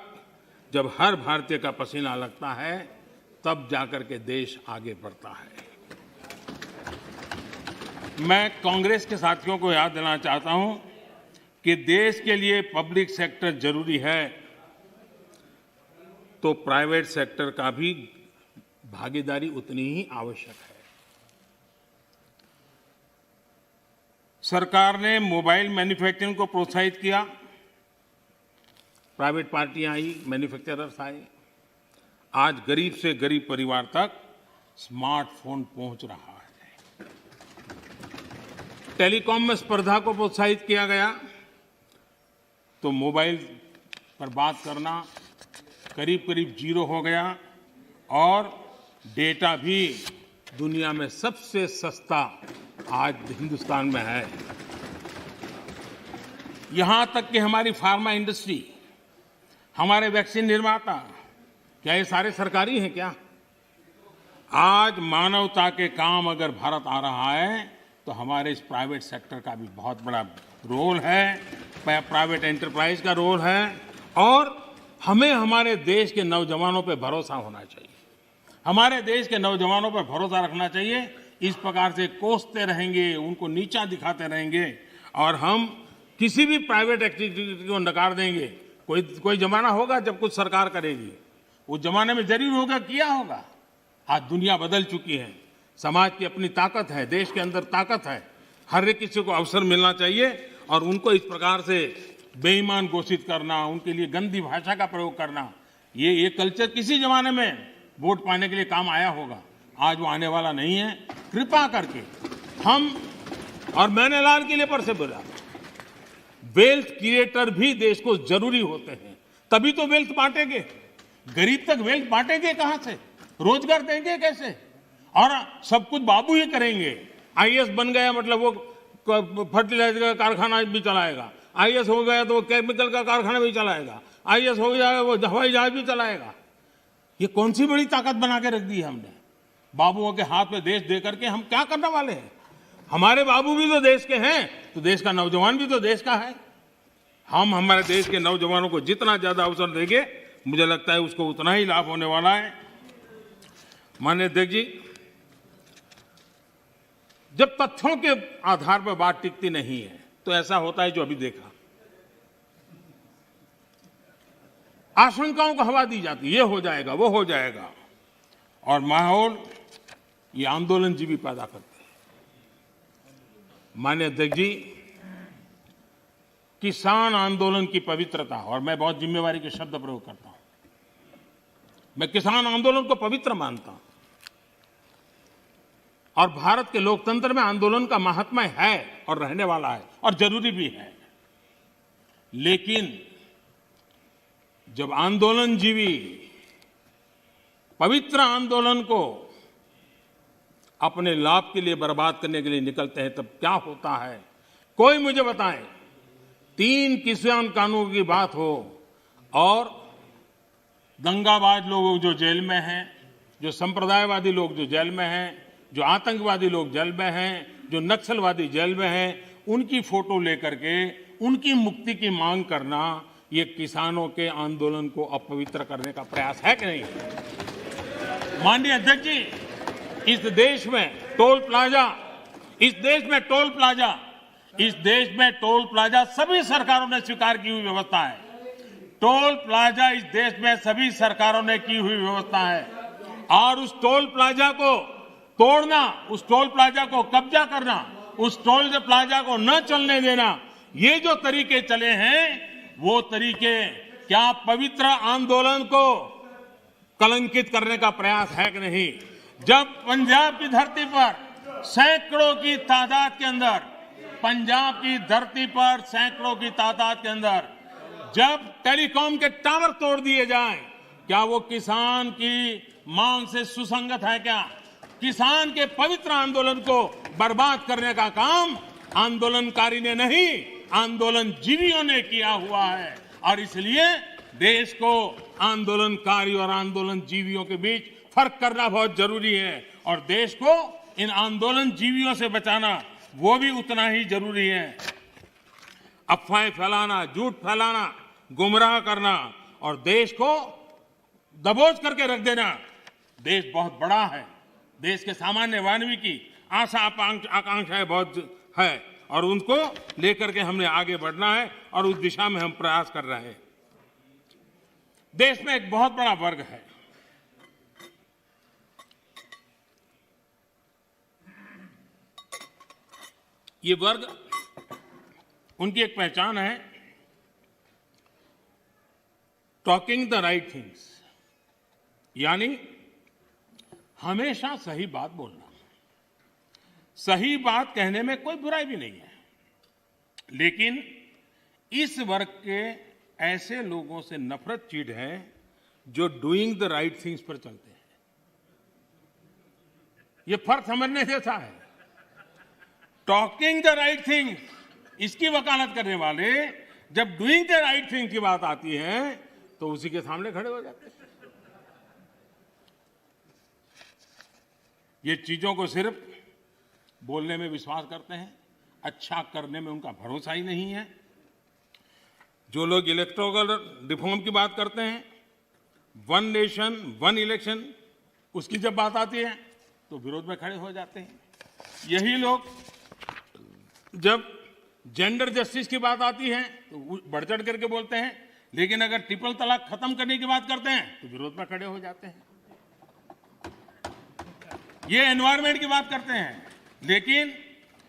जब हर भारतीय का पसीना लगता है तब जाकर के देश आगे बढ़ता है। मैं कांग्रेस के साथियों को याद दिलाना चाहता हूं कि देश के लिए पब्लिक सेक्टर जरूरी है तो प्राइवेट सेक्टर का भी भागीदारी उतनी ही आवश्यक है। सरकार ने मोबाइल मैन्युफैक्चरिंग को प्रोत्साहित किया, प्राइवेट पार्टियां आई, मैन्युफैक्चरर्स आए। आज गरीब से गरीब परिवार तक स्मार्टफोन पहुंच रहा है। टेलीकॉम में स्पर्धा को प्रोत्साहित किया गया तो मोबाइल पर बात करना करीब करीब जीरो हो गया और डेटा भी दुनिया में सबसे सस्ता आज हिंदुस्तान में है। यहां तक कि हमारी फार्मा इंडस्ट्री, हमारे वैक्सीन निर्माता, क्या ये सारे सरकारी हैं क्या? आज मानवता के काम अगर भारत आ रहा है तो हमारे इस प्राइवेट सेक्टर का भी बहुत बड़ा रोल है, प्राइवेट एंटरप्राइज का रोल है और हमें हमारे देश के नौजवानों पर भरोसा होना चाहिए। हमारे देश के नौजवानों पर भरोसा रखना चाहिए। इस प्रकार से कोसते रहेंगे, उनको नीचा दिखाते रहेंगे और हम किसी भी प्राइवेट एक्टिविटी को नकार देंगे। कोई जमाना होगा जब कुछ सरकार करेगी, उस जमाने में जरूर होगा, किया होगा। आज दुनिया बदल चुकी है, समाज की अपनी ताकत है, देश के अंदर ताकत है। हर एक किसी को अवसर मिलना चाहिए और उनको इस प्रकार से बेईमान घोषित करना, उनके लिए गंदी भाषा का प्रयोग करना, ये कल्चर किसी जमाने में वोट पाने के लिए काम आया होगा, आज वो आने वाला नहीं है। कृपा करके हम, और मैंने लाल किले पर से बोला, वेल्थ क्रिएटर भी देश को जरूरी होते हैं, तभी तो वेल्थ बांटेंगे। गरीब तक वेल्थ बांटेंगे कहां से? रोजगार देंगे कैसे? और सब कुछ बाबू ही करेंगे। आईएएस बन गया मतलब वो फर्टिलाइजर का कारखाना भी चलाएगा, आईएएस हो गया तो वो केमिकल का कारखाना भी चलाएगा, आईएएस हो जाएगा वो हवाई जहाज भी चलाएगा। ये कौन सी बड़ी ताकत बना के रख दी है हमने? बाबुओं के हाथ में देश दे करके हम क्या करने वाले हैं? हमारे बाबू भी तो देश के हैं, तो देश का नौजवान भी तो देश का है। हम हमारे देश के नौजवानों को जितना ज्यादा अवसर देंगे, मुझे लगता है उसको उतना ही लाभ होने वाला है। माननीय अध्यक्ष जी, जब तथ्यों के आधार पर बात टिकती नहीं है तो ऐसा होता है जो अभी देखा, आशंकाओं को हवा दी जाती है, ये हो जाएगा, वो हो जाएगा, और माहौल ये आंदोलन जीवी पैदा करते हैं। माननीय अध्यक्ष जी, किसान आंदोलन की पवित्रता, और मैं बहुत जिम्मेवारी के शब्द प्रयोग करता हूं, मैं किसान आंदोलन को पवित्र मानता हूं और भारत के लोकतंत्र में आंदोलन का महात्म्य है और रहने वाला है और जरूरी भी है। लेकिन जब आंदोलन जीवी पवित्र आंदोलन को अपने लाभ के लिए बर्बाद करने के लिए निकलते हैं तब क्या होता है? कोई मुझे बताए। 3 किसान कानून की बात हो और दंगाबाज लोग जो जेल में हैं, जो संप्रदायवादी लोग जो जेल में हैं, जो आतंकवादी लोग जेल में हैं, जो नक्सलवादी जेल में हैं, उनकी फोटो लेकर के उनकी मुक्ति की मांग करना, ये किसानों के आंदोलन को अपवित्र करने का प्रयास है कि नहीं? माननीय अध्यक्ष जी, इस देश में टोल प्लाजा सभी सरकारों ने स्वीकार की हुई व्यवस्था है। टोल प्लाजा इस देश में सभी सरकारों ने की हुई व्यवस्था है और उस टोल प्लाजा को तोड़ना, उस टोल प्लाजा को कब्जा करना, उस टोल प्लाजा को न चलने देना, ये जो तरीके चले हैं वो तरीके क्या पवित्र आंदोलन को कलंकित करने का प्रयास है कि नहीं? जब पंजाब की धरती पर सैकड़ों की तादाद के अंदर, पंजाब की धरती पर सैकड़ों की तादाद के अंदर जब टेलीकॉम के टावर तोड़ दिए जाएं, क्या वो किसान की मांग से सुसंगत है क्या? किसान के पवित्र आंदोलन को बर्बाद करने का काम आंदोलनकारी ने नहीं, आंदोलनजीवियों ने किया हुआ है और इसलिए देश को आंदोलनकारी और आंदोलनजीवियों के बीच फर्क करना बहुत जरूरी है और देश को इन आंदोलनजीवियों से बचाना वो भी उतना ही जरूरी है। अफवाहें फैलाना, झूठ फैलाना, गुमराह करना और देश को दबोच करके रख देना, देश बहुत बड़ा है, देश के सामान्य मानवी की आशा आकांक्षाएं बहुत है और उनको लेकर के हमने आगे बढ़ना है और उस दिशा में हम प्रयास कर रहे हैं। देश में एक बहुत बड़ा वर्ग है, ये वर्ग, उनकी एक पहचान है टॉकिंग द राइट थिंग्स, यानी हमेशा सही बात बोलना। सही बात कहने में कोई बुराई भी नहीं है, लेकिन इस वर्ग के ऐसे लोगों से नफरत चीड़ है जो डूइंग द राइट थिंग्स पर चलते हैं। यह फर्क समझने जैसा है। टॉकिंग द राइट थिंग, इसकी वकालत करने वाले जब डूइंग द राइट थिंग की बात आती है तो उसी के सामने खड़े हो जाते हैं। ये चीजों को सिर्फ बोलने में विश्वास करते हैं, अच्छा करने में उनका भरोसा ही नहीं है। जो लोग इलेक्टोरल रिफॉर्म की बात करते हैं, वन नेशन वन इलेक्शन, उसकी जब बात आती है तो विरोध में खड़े हो जाते हैं। यही लोग जब जेंडर जस्टिस की बात आती है तो बढ़ चढ़ करके बोलते हैं, लेकिन अगर ट्रिपल तलाक खत्म करने की बात करते हैं तो विरोध में खड़े हो जाते हैं। ये एनवायरमेंट की बात करते हैं, लेकिन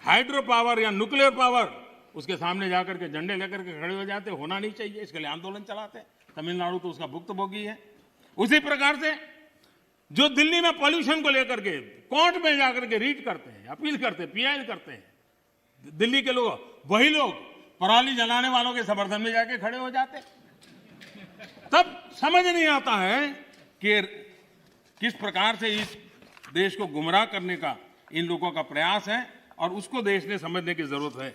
हाइड्रो पावर या न्यूक्लियर पावर, उसके सामने जाकर के झंडे लेकर के खड़े हो जाते, होना नहीं चाहिए, इसके लिए आंदोलन चलाते हैं। तमिलनाडु तो उसका भुक्तभोगी है। उसी प्रकार से जो दिल्ली में पॉल्यूशन को लेकर के कोर्ट में जाकर के रीट करते हैं, अपील करते हैं, पीआई करते हैं, दिल्ली के लोग, वही लोग पराली जलाने वालों के समर्थन में जाके खड़े हो जाते। तब समझ नहीं आता है कि किस प्रकार से इस देश को गुमराह करने का इन लोगों का प्रयास है और उसको देश ने समझने की जरूरत है।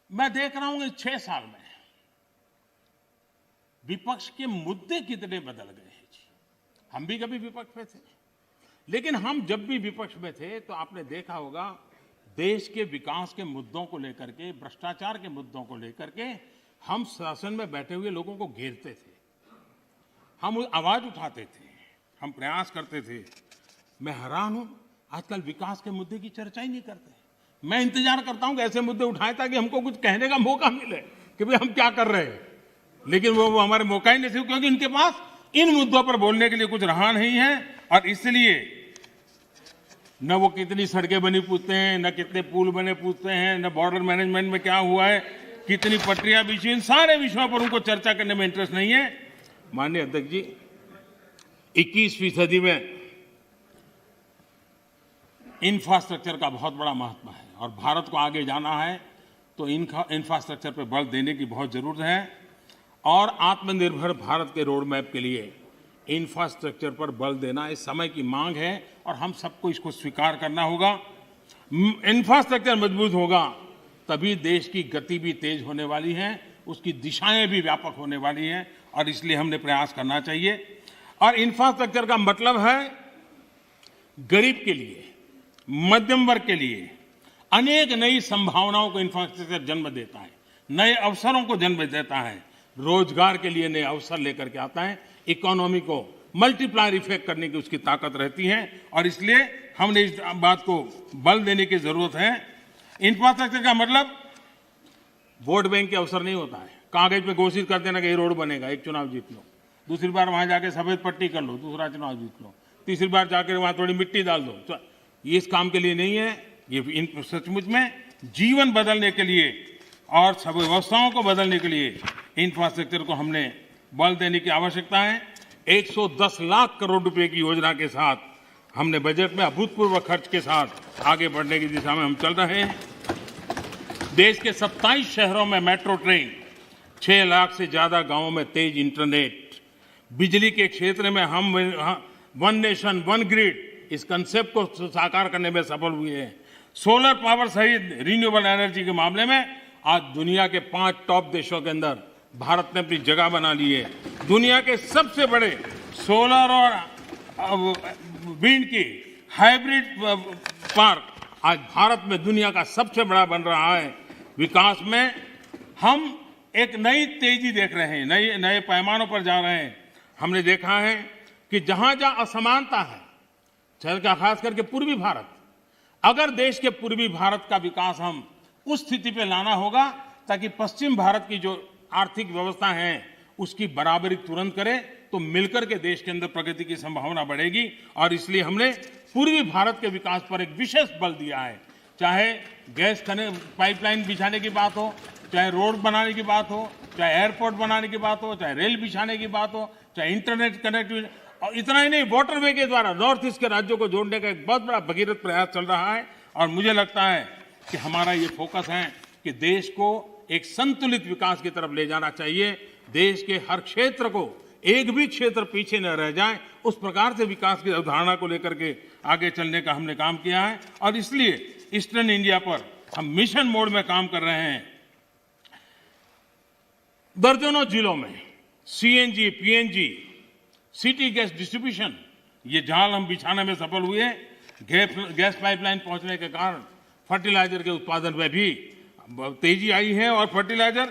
मैं देख रहा हूं कि 6 साल में विपक्ष के मुद्दे कितने बदल गए हैं जी। हम भी कभी विपक्ष में थे, लेकिन हम जब भी विपक्ष में थे तो आपने देखा होगा देश के विकास के मुद्दों को लेकर के, भ्रष्टाचार के मुद्दों को लेकर के हम शासन में बैठे हुए लोगों को घेरते थे, हम आवाज उठाते थे, हम प्रयास करते थे। मैं हैरान हूं, आजकल विकास के मुद्दे की चर्चा ही नहीं करते। मैं इंतजार करता हूं कि ऐसे मुद्दे उठाए ताकि हमको कुछ कहने का मौका मिले कि भाई हम क्या कर रहे हैं, लेकिन वो हमारे मौका ही नहीं, क्योंकि उनके पास इन मुद्दों पर बोलने के लिए कुछ रहा नहीं है। और इसलिए न वो कितनी सड़कें बनी पूछते हैं, न कितने पुल बने पूछते हैं, न बॉर्डर मैनेजमेंट में क्या हुआ है, कितनी पटरियां बिछी, इन सारे विषयों पर उनको चर्चा करने में इंटरेस्ट नहीं है। माननीय अध्यक्ष जी, 21वीं सदी में इंफ्रास्ट्रक्चर का बहुत बड़ा महत्व है और भारत को आगे जाना है तो इंफ्रास्ट्रक्चर पर बल देने की बहुत जरूरत है और आत्मनिर्भर भारत के रोड मैप के लिए इंफ्रास्ट्रक्चर पर बल देना इस समय की मांग है और हम सबको इसको स्वीकार करना होगा। इंफ्रास्ट्रक्चर मजबूत होगा तभी देश की गति भी तेज होने वाली है, उसकी दिशाएं भी व्यापक होने वाली हैं और इसलिए हमने प्रयास करना चाहिए। और इंफ्रास्ट्रक्चर का मतलब है गरीब के लिए, मध्यम वर्ग के लिए अनेक नई संभावनाओं को इंफ्रास्ट्रक्चर जन्म देता है, नए अवसरों को जन्म देता है, रोजगार के लिए नए अवसर लेकर के आता है, इकोनॉमी को मल्टीप्लायर इफेक्ट करने की उसकी ताकत रहती है और इसलिए हमने इस बात को बल देने की जरूरत है। इंफ्रास्ट्रक्चर का मतलब वोट बैंक के अवसर नहीं होता है, कागज पे घोषित कर देना कि ये रोड बनेगा, एक चुनाव जीत लो, दूसरी बार वहां जाके सफेद पट्टी कर लो, दूसरा चुनाव जीत लो, तीसरी बार जाकर वहां थोड़ी मिट्टी डाल दो। तो ये इस काम के लिए नहीं है, ये सचमुच में जीवन बदलने के लिए और सब व्यवस्थाओं को बदलने के लिए इंफ्रास्ट्रक्चर को हमने बल देने की आवश्यकता है। 110 लाख करोड़ रुपए की योजना के साथ हमने बजट में अभूतपूर्व खर्च के साथ आगे बढ़ने की दिशा में हम चल रहे हैं। देश के 27 शहरों में मेट्रो ट्रेन, 6 लाख से ज्यादा गांवों में तेज इंटरनेट, बिजली के क्षेत्र में हम वन नेशन वन ग्रिड इस कंसेप्ट को साकार करने में सफल हुए हैं। सोलर पावर सहित रिन्यूएबल एनर्जी के मामले में आज दुनिया के 5 टॉप देशों के अंदर भारत ने अपनी जगह बना ली है। दुनिया के सबसे बड़े सोलर और विंड की हाइब्रिड पार्क आज भारत में दुनिया का सबसे बड़ा बन रहा है। विकास में हम एक नई तेजी देख रहे हैं, नए पैमानों पर जा रहे हैं। हमने देखा है कि जहां जहां असमानता है, चाहे खास करके पूर्वी भारत, अगर देश के पूर्वी भारत का विकास हम उस स्थिति पे लाना होगा ताकि पश्चिम भारत की जो आर्थिक व्यवस्था है उसकी बराबरी तुरंत करे, तो मिलकर के देश के अंदर प्रगति की संभावना बढ़ेगी। और इसलिए हमने पूर्वी भारत के विकास पर एक विशेष बल दिया है। चाहे गैस पाइपलाइन बिछाने की बात हो, चाहे रोड बनाने की बात हो, चाहे एयरपोर्ट बनाने की बात हो, चाहे रेल बिछाने की बात हो, चाहे इंटरनेट कनेक्टिविटी, और इतना ही नहीं, वाटरवे के द्वारा नॉर्थ ईस्ट के राज्यों को जोड़ने का एक बहुत बड़ा भगीरथ प्रयास चल रहा है। और मुझे लगता है कि हमारा ये फोकस है कि देश को एक संतुलित विकास की तरफ ले जाना चाहिए। देश के हर क्षेत्र को, एक भी क्षेत्र पीछे न रह जाए, उस प्रकार से विकास की अवधारणा को लेकर के आगे चलने का हमने काम किया है। और इसलिए ईस्टर्न इंडिया पर हम मिशन मोड में काम कर रहे हैं। दर्जनों जिलों में CNG, PNG, city gas distribution, ये जाल हम बिछाने में सफल हुए। गैस पाइपलाइन पहुंचने के कारण फर्टिलाइजर के उत्पादन में भी तेजी आई है और फर्टिलाइजर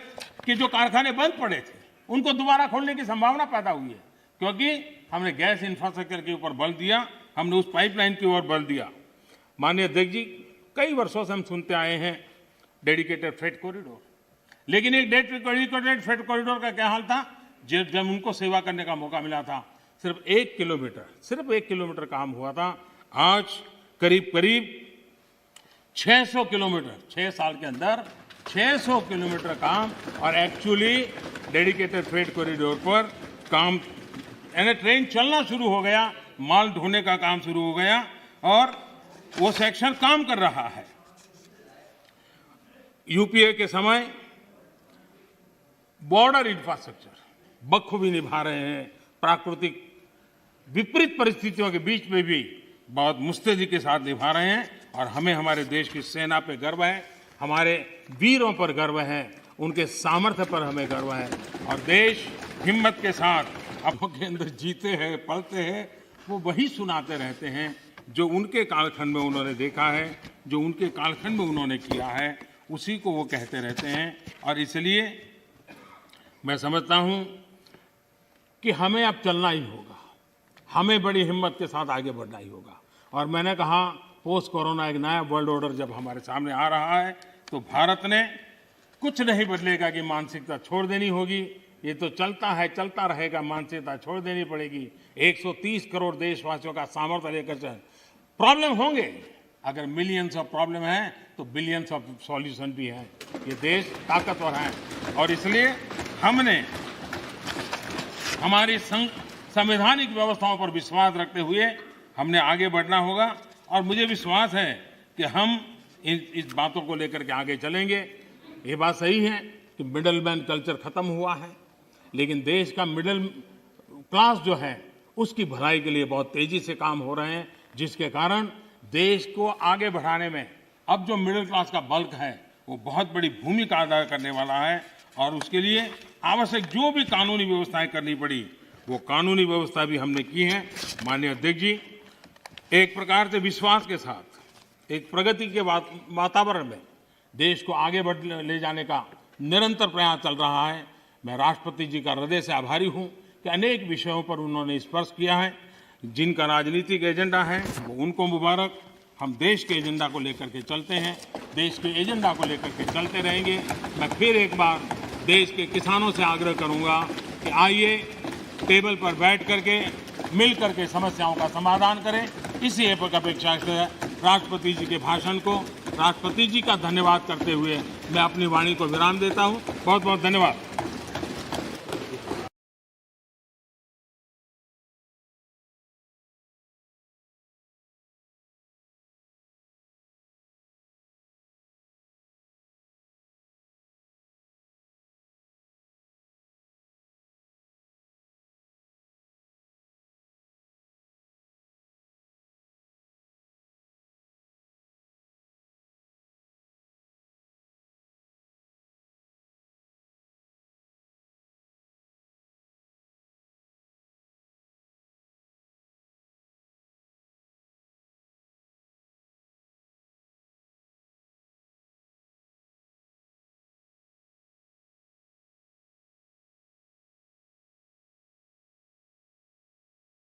के जो कारखाने बंद पड़े थे उनको दोबारा खोलने की संभावना पैदा हुई है, क्योंकि हमने गैस इंफ्रास्ट्रक्चर के ऊपर बल दिया, हमने उस पाइपलाइन की ओर बल दिया। माननीय अध्यक्ष जी, कई वर्षों से हम सुनते आए हैं डेडिकेटेड फ्रेट कॉरिडोर, लेकिन एक डेडिकेटेड फ्रेट कॉरिडोर का क्या हाल था? जब उनको सेवा करने का मौका मिला था, सिर्फ 1 किलोमीटर काम हुआ था। आज करीब 600 किलोमीटर, 6 साल के अंदर 600 किलोमीटर काम, और एक्चुअली डेडिकेटेड फ्रेट कॉरिडोर पर काम, यानी ट्रेन चलना शुरू हो गया, माल ढोने का काम शुरू हो गया और वो सेक्शन काम कर रहा है। यूपीए के समय बॉर्डर इंफ्रास्ट्रक्चर बखूबी निभा रहे हैं। प्राकृतिक विपरीत परिस्थितियों के बीच में भी बहुत मुस्तैदी के साथ निभा रहे हैं। और हमें हमारे देश की सेना पे गर्व है, हमारे वीरों पर गर्व है, उनके सामर्थ्य पर हमें गर्व है। और देश हिम्मत के साथ अपने अंदर जीते हैं, पलते हैं, वो वही सुनाते रहते हैं जो उनके कालखंड में उन्होंने देखा है, जो उनके कालखंड में उन्होंने किया है, उसी को वो कहते रहते हैं। और इसलिए मैं समझता हूं कि हमें अब चलना ही होगा, हमें बड़ी हिम्मत के साथ आगे बढ़ना ही होगा। और मैंने कहा, पोस्ट कोरोना एक नया वर्ल्ड ऑर्डर जब हमारे सामने आ रहा है, तो भारत ने कुछ नहीं बदलेगा कि मानसिकता छोड़ देनी होगी। ये तो चलता है, चलता रहेगा, मानसिकता छोड़ देनी पड़ेगी। 130 करोड़ देशवासियों का सामर्थ्य लेकर चल, प्रॉब्लम होंगे, अगर मिलियंस ऑफ प्रॉब्लम है तो बिलियंस ऑफ सॉल्यूशन भी हैं। ये देश ताकतवर है और इसलिए हमने हमारी संवैधानिक व्यवस्थाओं पर विश्वास रखते हुए हमने आगे बढ़ना होगा। और मुझे विश्वास है कि हम इस बातों को लेकर के आगे चलेंगे। ये बात सही है कि मिडल मैन कल्चर खत्म हुआ है, लेकिन देश का मिडिल क्लास जो है उसकी भलाई के लिए बहुत तेजी से काम हो रहे हैं, जिसके कारण देश को आगे बढ़ाने में अब जो मिडिल क्लास का बल्क है वो बहुत बड़ी भूमिका अदा करने वाला है। और उसके लिए आवश्यक जो भी कानूनी व्यवस्थाएं करनी पड़ी वो कानूनी व्यवस्था भी हमने की है। माननीय अध्यक्ष जी, एक प्रकार से विश्वास के साथ एक प्रगति के वातावरण में देश को आगे ले जाने का निरंतर प्रयास चल रहा है। मैं राष्ट्रपति जी का हृदय से आभारी हूं कि अनेक विषयों पर उन्होंने स्पर्श किया है। जिनका राजनीतिक एजेंडा है वो उनको मुबारक। हम देश के एजेंडा को लेकर के चलते हैं, देश के एजेंडा को लेकर के चलते रहेंगे। मैं फिर एक बार देश के किसानों से आग्रह करूंगा कि आइए टेबल पर बैठ करके मिल करके समस्याओं का समाधान करें। इसी अपेक्षा से राष्ट्रपति जी के भाषण को राष्ट्रपति जी का धन्यवाद करते हुए मैं अपनी वाणी को विराम देता हूं। बहुत बहुत धन्यवाद।